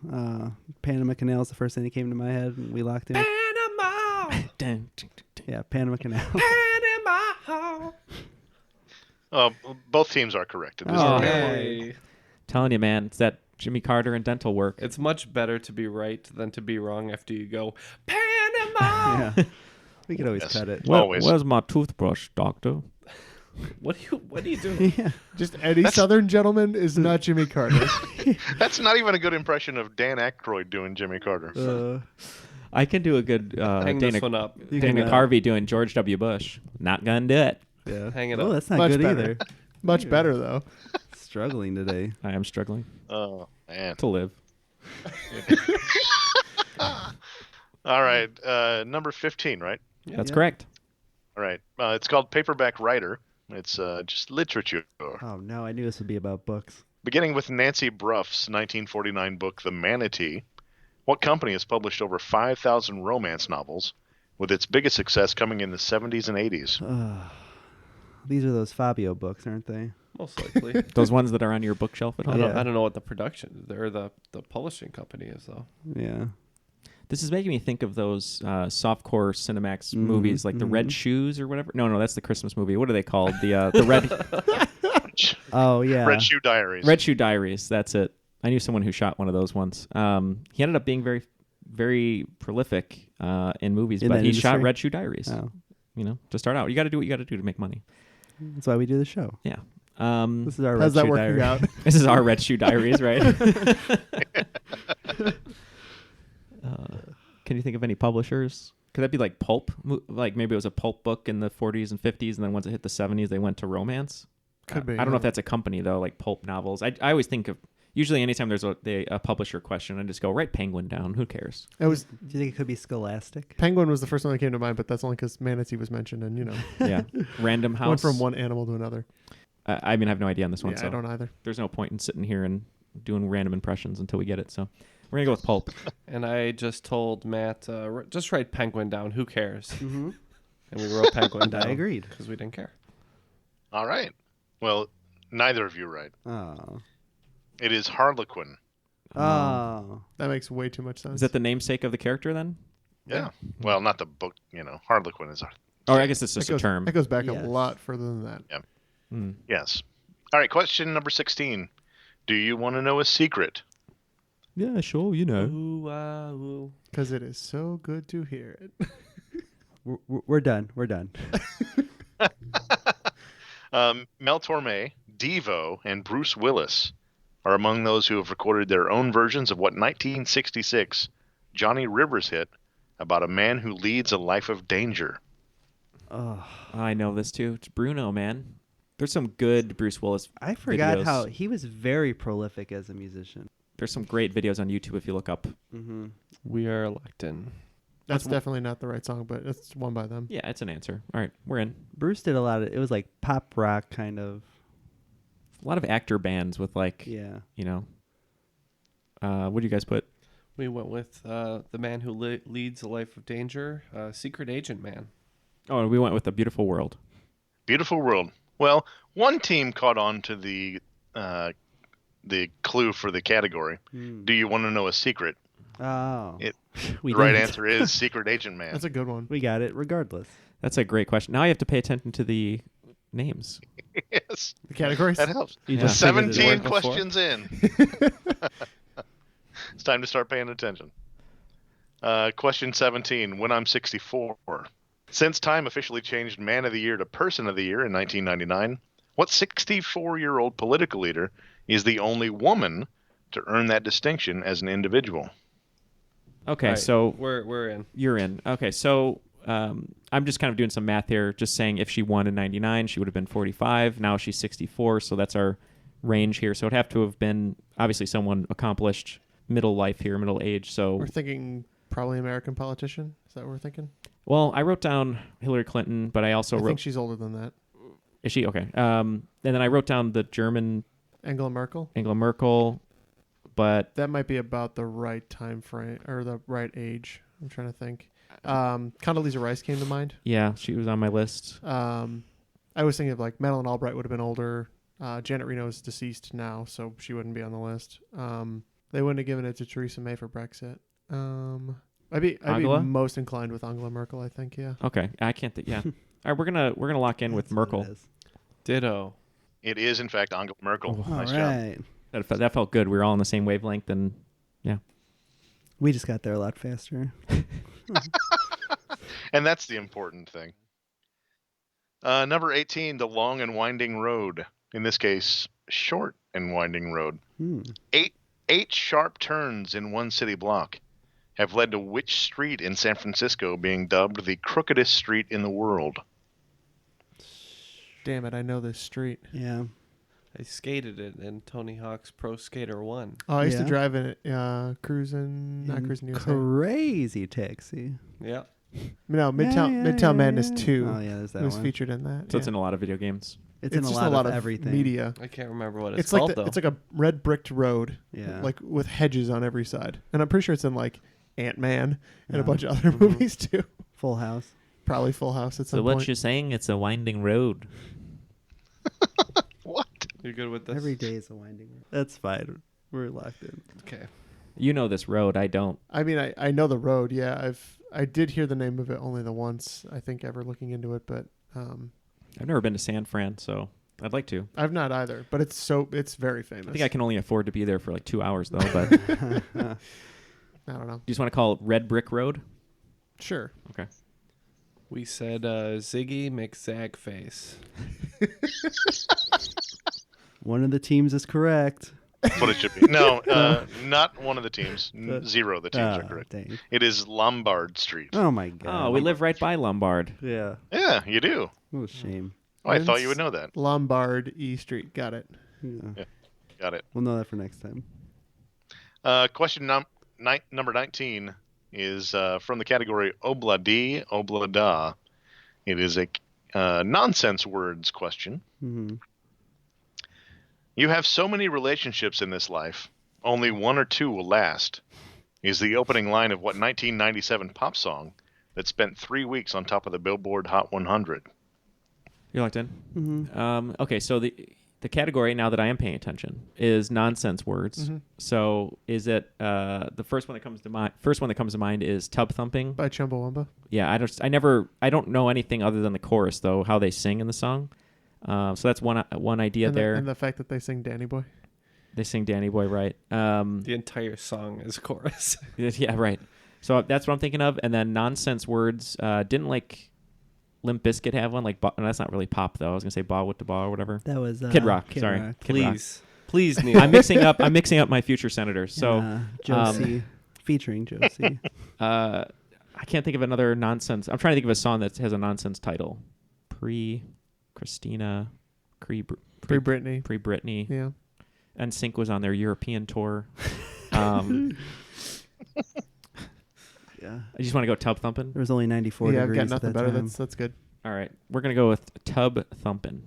Panama Canal is the first thing that came to my head. And we locked in. Panama! Yeah, Panama Canal. Panama! Both teams are correct. It is Oh, the Panama. Hey. Telling you, man, it's that Jimmy Carter and dental work. It's much better to be right than to be wrong after you go, Panama! Yeah. We could always cut it. Always. Where's my toothbrush, doctor? What are you doing? Yeah. Just any Southern gentleman is not Jimmy Carter. That's not even a good impression of Dan Aykroyd doing Jimmy Carter. I can do a good Hang Dana this one up. Dana Carvey doing George W. Bush. Not gonna do it. Yeah. Hang it Oh, up. that's not Much good better. either. Much better, though. Struggling today. I am struggling Oh, man. to live. All right. Number 15, right? That's correct. All right. It's called Paperback Writer. It's just literature. Oh, no. I knew this would be about books. Beginning with Nancy Bruff's 1949 book, The Manatee, what company has published over 5,000 romance novels, with its biggest success coming in the 70s and 80s? These are those Fabio books, aren't they? Most likely. Those ones that are on your bookshelf at home. I don't know what the production or the publishing company is though. Yeah. This is making me think of those softcore Cinemax movies, like the Red Shoes or whatever. No, that's the Christmas movie. What are they called? The Red. Oh yeah. Red Shoe Diaries. Red Shoe Diaries. That's it. I knew someone who shot one of those once. He ended up being very, very prolific in movies, In but that he industry? shot Red Shoe Diaries. Oh. You know, to start out, you got to do what you got to do to make money. That's why we do the show. Yeah. This is our How's Red that Shoe working Diary. out? This is our Red Shoe Diaries, right? Can you think of any publishers? Could that be like pulp? Like maybe it was a pulp book in the 40s and 50s, and then once it hit the 70s, they went to romance? Could be. I don't know if that's a company, though, like pulp novels. I always think of, usually anytime there's a publisher question, I just go, write Penguin down. Who cares? It was Do you think it could be Scholastic? Penguin was the first one that came to mind, but that's only because Manatee was mentioned, and Yeah. Random House. went from one animal to another. I mean, I have no idea on this one. Yeah, so I don't either. There's no point in sitting here and doing random impressions until we get it. So, We're gonna go with pulp. And I just told Matt, just write penguin down. Who cares? Mm-hmm. And we wrote penguin down. I agreed. Because we didn't care. All right. Well, neither of you right. Oh. It is Harlequin. Oh. That makes way too much sense. Is that the namesake of the character then? Yeah. Well, not the book. Harlequin is. Oh, I guess it's just a term. That goes back a lot further than that. Yeah. Yes. All right. Question number 16. Do you want to know a secret? Yeah, sure. You know. Ooh. Because it is so good to hear it. We're done. We're done. Mel Torme, Devo, and Bruce Willis are among those who have recorded their own versions of what 1966 Johnny Rivers hit about a man who leads a life of danger. Oh, I know this too. It's Bruno, man. There's some good Bruce Willis I forgot videos. how he was very prolific as a musician. There's some great videos on YouTube if you look up. Mm-hmm. We are locked in. That's definitely not the right song, but it's one by them. Yeah, it's an answer. All right, we're in. Bruce did a lot of, it was like pop rock kind of. A lot of actor bands with what do you guys put? We went with the man who leads a life of danger, Secret Agent Man. Oh, and we went with The Beautiful World. Beautiful World. Well, one team caught on to the clue for the category. Do you want to know a secret? Oh. The right answer is Secret Agent Man. That's a good one. We got it regardless. That's a great question. Now I have to pay attention to the names. Yes. The categories? That helps. You just 17 questions in. It's time to start paying attention. Question 17. When I'm 64. Since Time officially changed Man of the Year to Person of the Year in 1999, what 64-year-old political leader is the only woman to earn that distinction as an individual? Okay, right, so we're in. You're in. Okay, so I'm just kind of doing some math here, just saying if she won in 99, she would have been 45. Now she's 64, so that's our range here. So it'd have to have been obviously someone accomplished, middle life here, middle age. So we're thinking probably American politician. Is that what we're thinking? Well, I wrote down Hillary Clinton, but I also I wrote... think she's older than that. Is she? Okay. And then I wrote down the German... Angela Merkel, but... That might be about the right time frame, or the right age. I'm trying to think. Condoleezza Rice came to mind. Yeah, she was on my list. I was thinking of like Madeleine Albright would have been older. Janet Reno is deceased now, so she wouldn't be on the list. They wouldn't have given it to Theresa May for Brexit. I'd be most inclined with Angela Merkel, I think. Yeah. Okay, I can't think. Yeah. All right, we're gonna lock in with Merkel. Ditto. It is in fact Angela Merkel. Oh, nice right. job. That felt good. We were all on the same wavelength, and yeah. We just got there a lot faster. And that's the important thing. Number 18, the long and winding road. In this case, short and winding road. Eight sharp turns in one city block have led to which street in San Francisco being dubbed the crookedest street in the world? Damn it, I know this street. Yeah. I skated it in Tony Hawk's Pro Skater 1. Oh, I used to drive in it, not cruising USA. Crazy Taxi. Yeah. No, Midtown Madness 2. Oh, yeah, there's that It was one. featured in that. So it's in a lot of video games. It's in just a lot of everything. Media. I can't remember what it's like called, though. It's like a red bricked road. Yeah. Like with hedges on every side. And I'm pretty sure it's in like Ant-Man and a bunch of other movies too. Full House. Probably Full House at some So point. what you're saying, it's a winding road. What? You're good with this? Every day is a winding road. That's fine. We're locked in. Okay. You know this road. I don't. I mean, I know the road. Yeah, I did hear the name of it only the once. I think ever looking into it, but I've never been to San Fran, so I'd like to. I've not either. But it's very famous. I think I can only afford to be there for like 2 hours though. But I don't know. Do you just want to call it Red Brick Road? Sure. Okay. We said Ziggy McZagface. One of the teams is correct. That's what it should be. No, not one of the teams. Zero of the teams are correct. Dang. It is Lombard Street. Oh, my God. Oh, we live right by Lombard. Yeah. Yeah, you do. What a shame. Oh, I thought you would know that. Lombard E Street. Got it. Yeah, got it. We'll know that for next time. Question number 19 is from the category Obladi Oblada. It is a nonsense words question. Mm-hmm. You have so many relationships in this life only one or two will last, is the opening line of what 1997 pop song that spent 3 weeks on top of the Billboard Hot 100? You're locked in? Mm-hmm. Okay, so the category, now that I am paying attention, is nonsense words. Mm-hmm. So is it the first one that comes to mind? First one that comes to mind is tub thumping By Chumbawamba. Yeah, I don't know anything other than the chorus though, how they sing in the song. So that's one idea there. And the fact that they sing Danny Boy. They sing Danny Boy, right? The entire song is chorus. Yeah, right. So that's what I'm thinking of. And then nonsense words. Didn't like Limp Bizkit have one? Like, no, that's not really pop though. I was gonna say Ball with the Ball or whatever. That was Kid Rock. Kid Sorry, Rock. Kid Rock. Please, Neil. I'm mixing up my future senators. So Josie, featuring Josie. I can't think of another nonsense. I'm trying to think of a song that has a nonsense title. Pre-Christina, Pre-Britney. Pre-Britney. Yeah. NSYNC was on their European tour. Yeah. I just want to go tub thumping. There was only 94 Yeah, I've degrees got nothing at that better. time. That's good. All right, we're gonna go with tub thumping.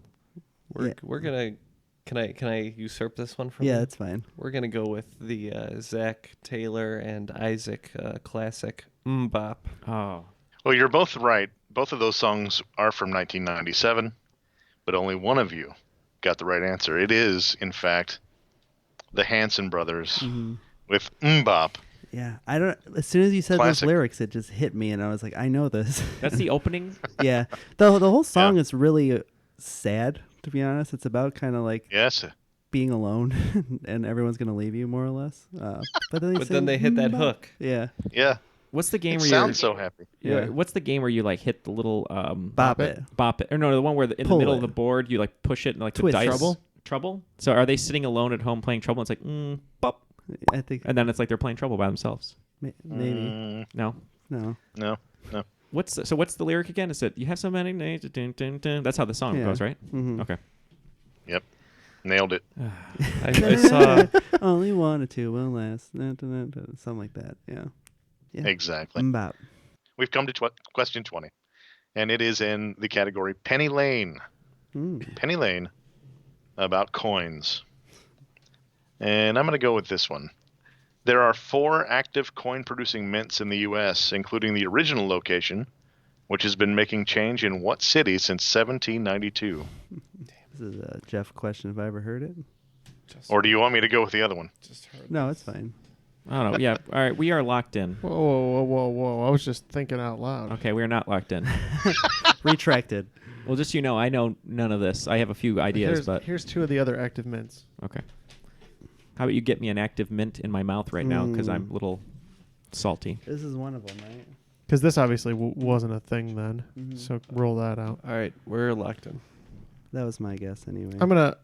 We're gonna. Can I usurp this one from you? Yeah, that's fine. We're gonna go with the Zach Taylor and Isaac classic Mbop. Oh. Well, you're both right. Both of those songs are from 1997, but only one of you got the right answer. It is, in fact, the Hanson Brothers with Mbop. Yeah, I don't. As soon as you said Classic. those lyrics, it just hit me, and I was like, I know this. That's the opening. Yeah, the whole song is really sad. To be honest, it's about kind of like being alone, and everyone's gonna leave you more or less. But then they hit that "Mbop." hook. Yeah. Yeah. What's the game It where sounds you're so happy. Yeah. Yeah. What's the game where you like hit the little Bop it. Or no, the one where in the Pull middle it. of the board you like push it and like Twist. the dice. Trouble? Trouble. So are they sitting alone at home playing Trouble? And it's like bop. I think. And then it's like they're playing Trouble by themselves. Maybe. No. No. What's the lyric again? Is it you have so many names? Dun, dun, dun. That's how the song Yeah. goes, right? Mhm. Okay. Yep. Nailed it. I saw only one or two will last. Something like that. Yeah. Exactly. Mbop. We've come to question 20, and it is in the category Penny Lane. Penny Lane, about coins. And I'm going to go with this one. There are 4 active coin-producing mints in the U.S., including the original location, which has been making change in what city since 1792? This is a Jeff question. Have I ever heard it? Or do you want me to go with the other one? No, it's fine. I don't know. Yeah. All right. We are locked in. Whoa. I was just thinking out loud. Okay. We are not locked in. Retracted. Well, just so you know, I know none of this. I have a few ideas, but Here's 2 of the other active mints. okay. How about you get me an active mint in my mouth right now because I'm a little salty. This is one of them, right? Because this obviously wasn't a thing then. So roll that out. All right, we're locked in. That was my guess anyway. I'm going to...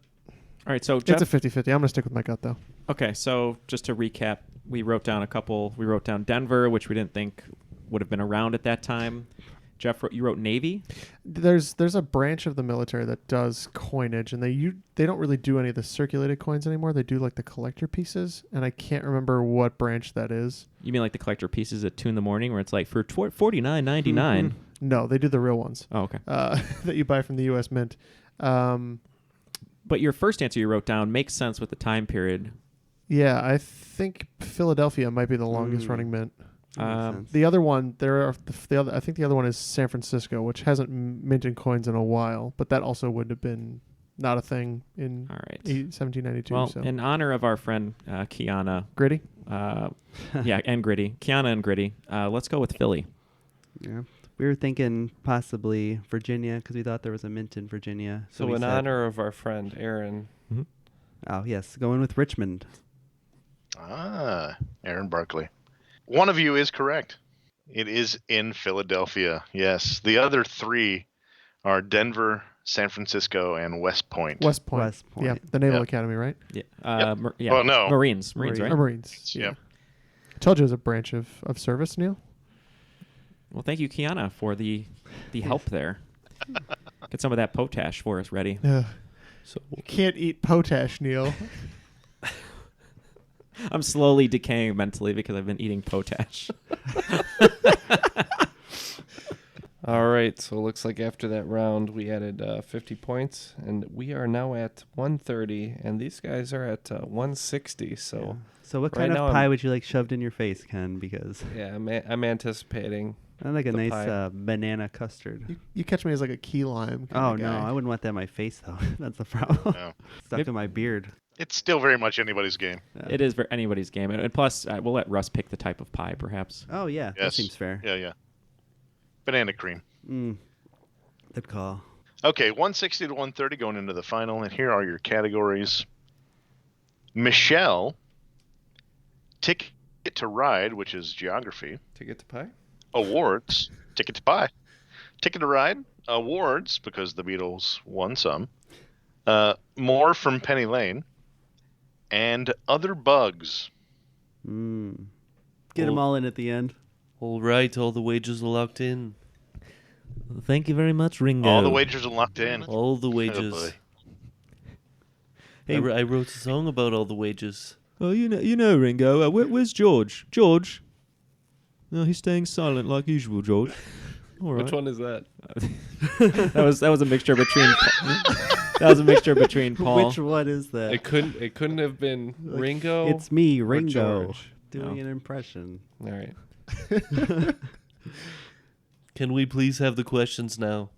All right, so Jeff, It's a 50-50. I'm going to stick with my gut, though. Okay, so just to recap, we wrote down a couple. We wrote down Denver, which we didn't think would have been around at that time. Jeff, you wrote Navy? There's a branch of the military that does coinage, and they don't really do any of the circulated coins anymore. They do like the collector pieces, and I can't remember what branch that is. You mean like the collector pieces at 2 a.m, where it's like for $49.99? No, they do the real ones. Oh, okay. That you buy from the U.S. Mint. But your first answer you wrote down makes sense with the time period. Yeah, I think Philadelphia might be the longest running mint. The other one, I think the other one is San Francisco, which hasn't minted coins in a while, but that also would have been not a thing in 1792. Well, so. in honor of our friend Kiana. Gritty? Yeah, and Gritty. Kiana and Gritty. Let's go with Philly. Yeah. We were thinking possibly Virginia because we thought there was a mint in Virginia. So in honor of our friend Aaron. Oh, yes. Going with Richmond. Aaron Barkley. One of you is correct. It is in Philadelphia. Yes. The other 3 are Denver, San Francisco, and West Point. West Point. Yeah, the Naval Academy, right? Yeah. Yeah. Well, no. Marines, right? Or Marines. Yeah. I told you it was a branch of service, Neil. Well, thank you, Kiana, for the help there. Get some of that potash for us ready. So you can't eat potash, Neil. I'm slowly decaying mentally because I've been eating potash. All right, so it looks like after that round we added 50 points, and we are now at 130, and these guys are at 160. So, Yeah. So what kind of pie would you like shoved in your face, Ken? Because I'm anticipating. I like a nice banana custard. You catch me as like a key lime. Oh no, I wouldn't want that in my face though. That's the problem. No. Stuck in my beard. It's still very much anybody's game. Yeah. It is anybody's game, and plus we'll let Russ pick the type of pie, perhaps. Oh yeah, that seems fair. Yeah. Banana cream. Good call. Okay, 160 to 130 going into the final, and here are your categories. Michelle, Ticket to Ride, which is geography. Ticket to Pie? Awards, Ticket to Pie. Ticket to Ride, awards, because the Beatles won some. More from Penny Lane, and Other Bugs. Get them all in at the end. All right, all the wagers are locked in. Thank you very much, Ringo. All the wagers are locked in. All the wagers. Oh, boy. Hey, I wrote a song about all the wagers. Oh, you know, Ringo. Where's George? George? No, he's staying silent like usual, George. All right. Which one is that? that was a mixture between. That was a mixture between Paul. Which one is that? It couldn't have been Ringo. It's me, or Ringo, George. doing an impression. All right. Can we please have the questions now?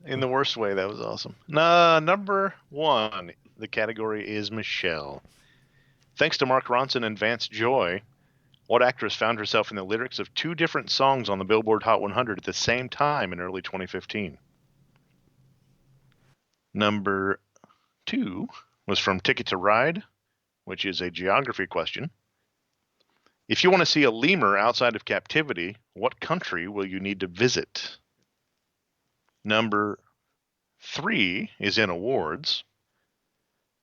In the worst way, that was awesome. Number 1, the category is Michelle. Thanks to Mark Ronson and Vance Joy, what actress found herself in the lyrics of 2 different songs on the Billboard Hot 100 at the same time in early 2015? Number 2 was from Ticket to Ride, which is a geography question. If you want to see a lemur outside of captivity, what country will you need to visit? Number 3 is in awards.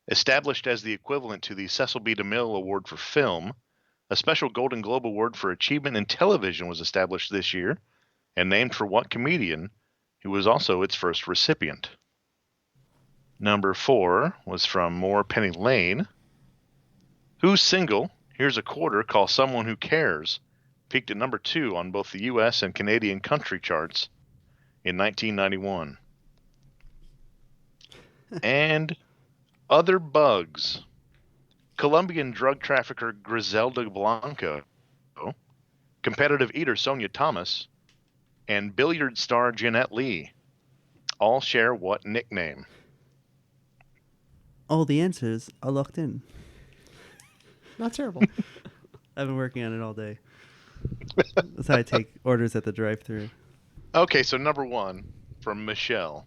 Established as the equivalent to the Cecil B. DeMille Award for Film, a special Golden Globe Award for Achievement in Television was established this year and named for what comedian, who was also its first recipient? Number 4 was from More Penny Lane. Whose single, Here's a Quarter, Call Someone Who Cares, peaked at number 2 on both the U.S. and Canadian country charts in 1991. And Other Bugs. Colombian drug trafficker Griselda Blanco, competitive eater Sonia Thomas, and billiard star Jeanette Lee all share what nickname? All the answers are locked in. Not terrible. I've been working on it all day. That's how I take orders at the drive-thru. Okay, so number 1 from Michelle.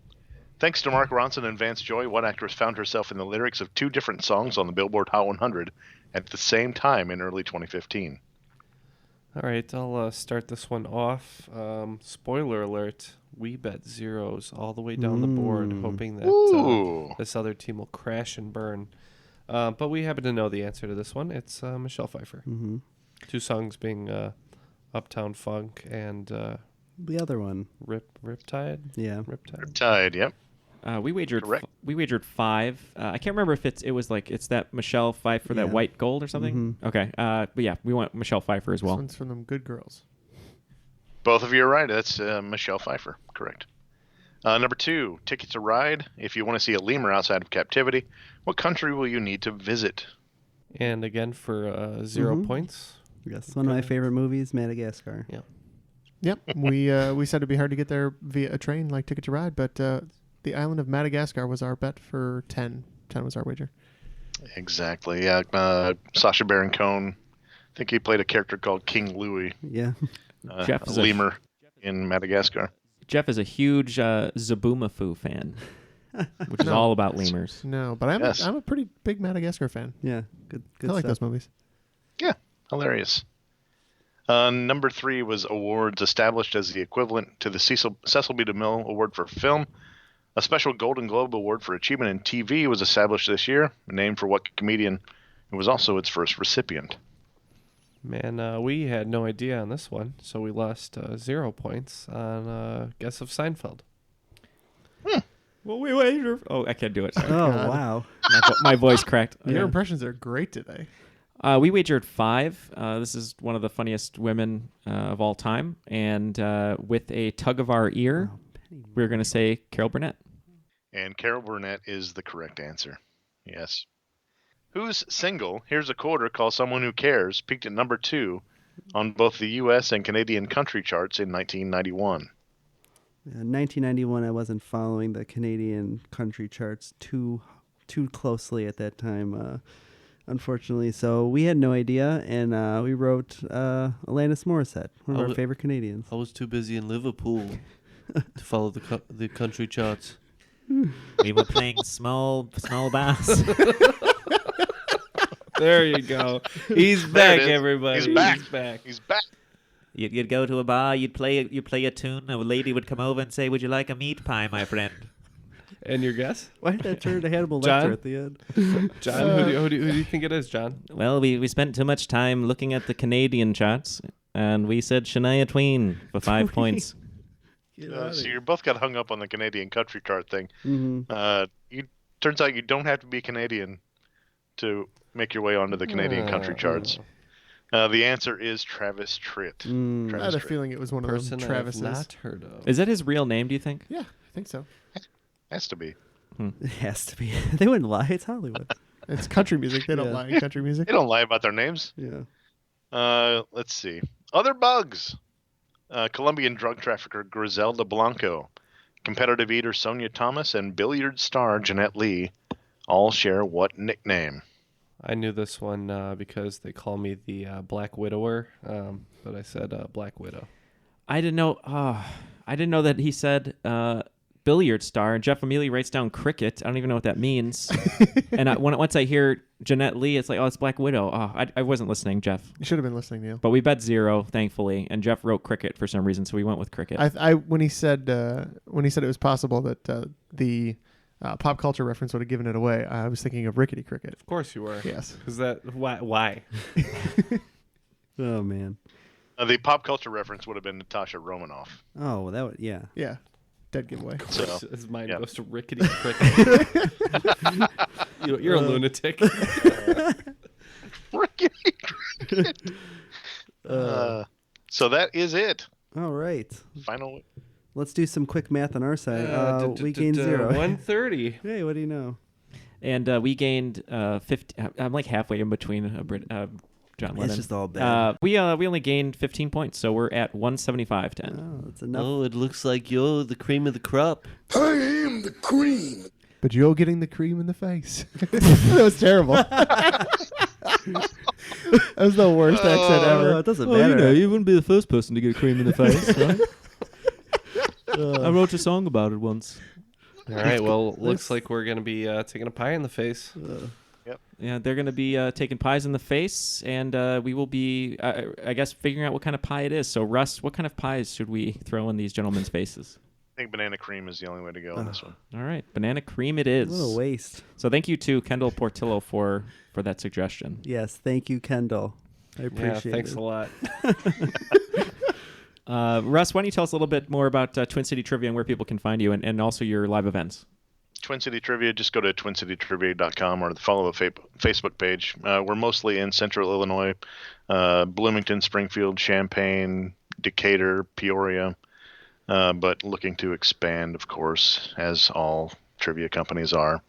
Thanks to Mark Ronson and Vance Joy, what actress found herself in the lyrics of 2 different songs on the Billboard Hot 100 at the same time in early 2015? All right, I'll start this one off. Spoiler alert, we bet zeros all the way down the board, hoping that this other team will crash and burn. But we happen to know the answer to this one. It's Michelle Pfeiffer. 2 songs being Uptown Funk and... the other one. Riptide? Yeah. Riptide, yep. We wagered 5. I can't remember if it's that Michelle Pfeiffer, that white gold or something. Okay. But yeah, we want Michelle Pfeiffer as well. This one's from them good girls. Both of you are right. That's Michelle Pfeiffer. Correct. Number 2, Ticket to Ride. If you want to see a lemur outside of captivity, what country will you need to visit? And again for 0 points. Yes, one of my favorite movies, Madagascar. Yeah. Yep. We said it'd be hard to get there via a train like Ticket to Ride, but the island of Madagascar was our bet for 10. 10 was our wager. Exactly. Yeah. Sacha Baron Cohen. I think he played a character called King Louis. Yeah. Jeff is a lemur in Madagascar. Jeff is a huge Zaboomafoo fan, which is all about lemurs. No, but I'm a pretty big Madagascar fan. Yeah, good I like stuff. those movies. Yeah, hilarious. Number 3 was awards established as the equivalent to the Cecil B. DeMille Award for Film. A special Golden Globe Award for Achievement in TV was established this year, named for what comedian who was also its first recipient. Man, we had no idea on this one, so we lost 0 points on guess of Seinfeld. Well, we wager. Oh, I can't do it. Sorry. Oh, wow. My voice cracked. Your impressions are great today. We wagered 5. This is one of the funniest women of all time. And with a tug of our ear, we're going to say Carol Burnett. And Carol Burnett is the correct answer. Yes. Whose single, Here's a Quarter, Call Someone Who Cares, peaked at number 2 on both the U.S. and Canadian country charts in 1991? 1991, I wasn't following the Canadian country charts too closely at that time, unfortunately. So we had no idea, and we wrote Alanis Morissette, one of our favorite Canadians. I was too busy in Liverpool to follow the country charts. We were playing small bass. There you go. He's back, everybody. He's back. You'd go to a bar, you'd play a tune, a lady would come over and say, "Would you like a meat pie, my friend?" And your guess? Why did that turn to Hannibal John? Lecter at the end? John, who do you think it is, John? Well, we spent too much time looking at the Canadian charts, and we said Shania Twain for 5 points. So you both got hung up on the Canadian country chart thing. Mm-hmm. Turns out you don't have to be Canadian to make your way onto the Canadian country charts. The answer is Travis Tritt. I had a feeling it was one of those Travises. Not heard of. Is that his real name, do you think? Yeah, I think so. Has to be. It has to be. They wouldn't lie. It's Hollywood. It's country music. They don't lie in country music. They don't lie about their names. Yeah. Let's see. Other bugs. Colombian drug trafficker Griselda Blanco, competitive eater Sonia Thomas, and billiard star Jeanette Lee all share what nickname? I knew this one because they call me the Black Widower, but I said Black Widow. I didn't know. I didn't know that he said billiard star. And Jeff immediately writes down cricket. I don't even know what that means. And once I hear Jeanette Lee, it's like, oh, it's Black Widow. Oh, I wasn't listening, Jeff. You should have been listening, Neil. But we bet 0, thankfully, and Jeff wrote cricket for some reason, so we went with cricket. When he said it was possible that the pop culture reference would have given it away, I was thinking of Rickety Cricket. Of course you were. Yes. Is that why? Oh man. The pop culture reference would have been Natasha Romanoff. Oh, that would yeah. Dead giveaway. So his mind goes to Rickety Cricket. You're a lunatic. Rickety Cricket. So that is it. All right. Final. Let's do some quick math on our side. We gained 0. 130. Hey, what do you know? And we gained 50. I'm like halfway in between John Lennon. It's just all bad. We only gained 15 points, so we're at 175-10. Oh, that's enough. Oh, it looks like you're the cream of the crop. I am the cream. But you're getting the cream in the face. That was terrible. That was the worst accent ever. It doesn't matter. You wouldn't be the first person to get cream in the face, right? I wrote a song about it once. All right, well, looks like we're going to be taking a pie in the face. Yep. Yeah, they're going to be taking pies in the face, and we will be, I guess, figuring out what kind of pie it is. So, Russ, what kind of pies should we throw in these gentlemen's faces? I think banana cream is the only way to go on this one. All right, banana cream it is. What a waste. So thank you to Kendall Portillo for that suggestion. Yes, thank you, Kendall. I appreciate it. Thanks a lot. Russ, why don't you tell us a little bit more about Twin City Trivia and where people can find you, and also your live events? Twin City Trivia, just go to twincitytrivia.com or follow the Facebook page. We're mostly in central Illinois, Bloomington, Springfield, Champaign, Decatur, Peoria, but looking to expand, of course, as all trivia companies are.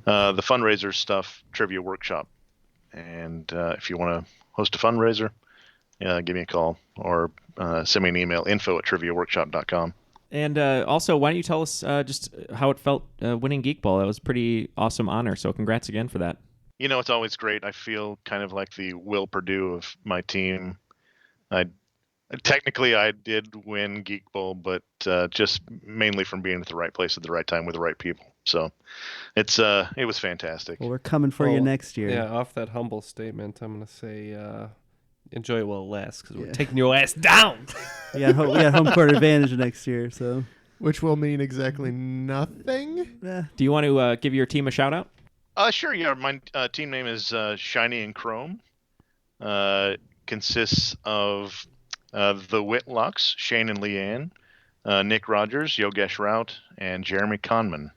The fundraiser stuff, Trivia Workshop. And if you want to host a fundraiser, give me a call or send me an email, info@triviaworkshop.com. And also, why don't you tell us just how it felt winning Geek Bowl? That was a pretty awesome honor, so congrats again for that. You know, it's always great. I feel kind of like the Will Perdue of my team. Technically, I did win Geek Bowl, but just mainly from being at the right place at the right time with the right people. So it was fantastic. Well, we're coming for you next year. Yeah, off that humble statement, I'm going to say enjoy it while it lasts because we're taking your ass down. We got home court advantage next year, so which will mean exactly nothing. Do you want to give your team a shout out? Sure. Yeah, my team name is Shiny and Chrome. Consists of the Whitlocks, Shane and Leanne, Nick Rogers, Yogesh Rout, and Jeremy Conman.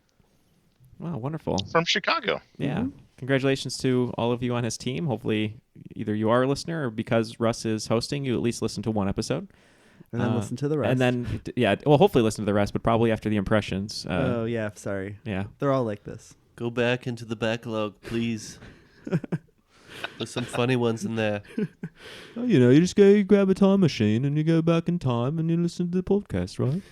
Wow, wonderful. From Chicago. Yeah. congratulations to all of you on his team. Hopefully, either you are a listener or because Russ is hosting, you at least listen to one episode. And then listen to the rest. And then, hopefully listen to the rest, but probably after the impressions. Sorry. Yeah. They're all like this. Go back into the backlog, please. There's some funny ones in there. You just go grab a time machine and you go back in time and you listen to the podcast, right?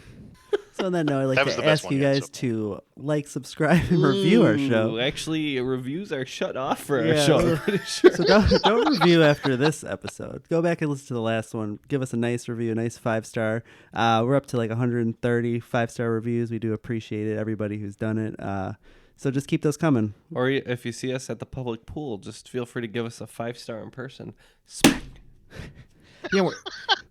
So on that note, I'd like to ask you guys to like, subscribe, and review our show. Actually, reviews are shut off for our show. I'm pretty sure. So don't review after this episode. Go back and listen to the last one. Give us a nice review, a nice 5-star. We're up to like 130 5-star reviews. We do appreciate it, everybody who's done it. So just keep those coming. Or if you see us at the public pool, just feel free to give us a 5-star in person. Yeah,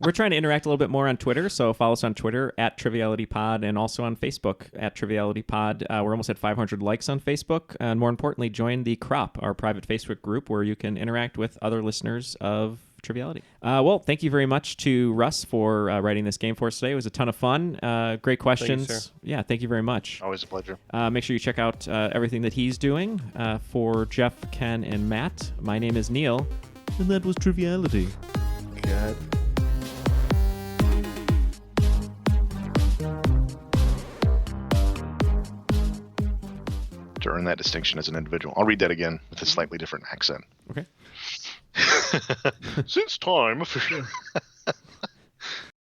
we're trying to interact a little bit more on Twitter, so follow us on Twitter at TrivialityPod and also on Facebook at TrivialityPod. We're almost at 500 likes on Facebook, and more importantly, join the Crop, our private Facebook group where you can interact with other listeners of Triviality. Well, thank you very much to Russ for writing this game for us today. It was a ton of fun. Great questions. Thank you, yeah, thank you very much. Always a pleasure. Make sure you check out everything that he's doing. For Jeff, Ken, and Matt, my name is Neal, and that was Triviality. God. To earn that distinction as an individual. I'll read that again with a slightly different accent. Okay. Since time...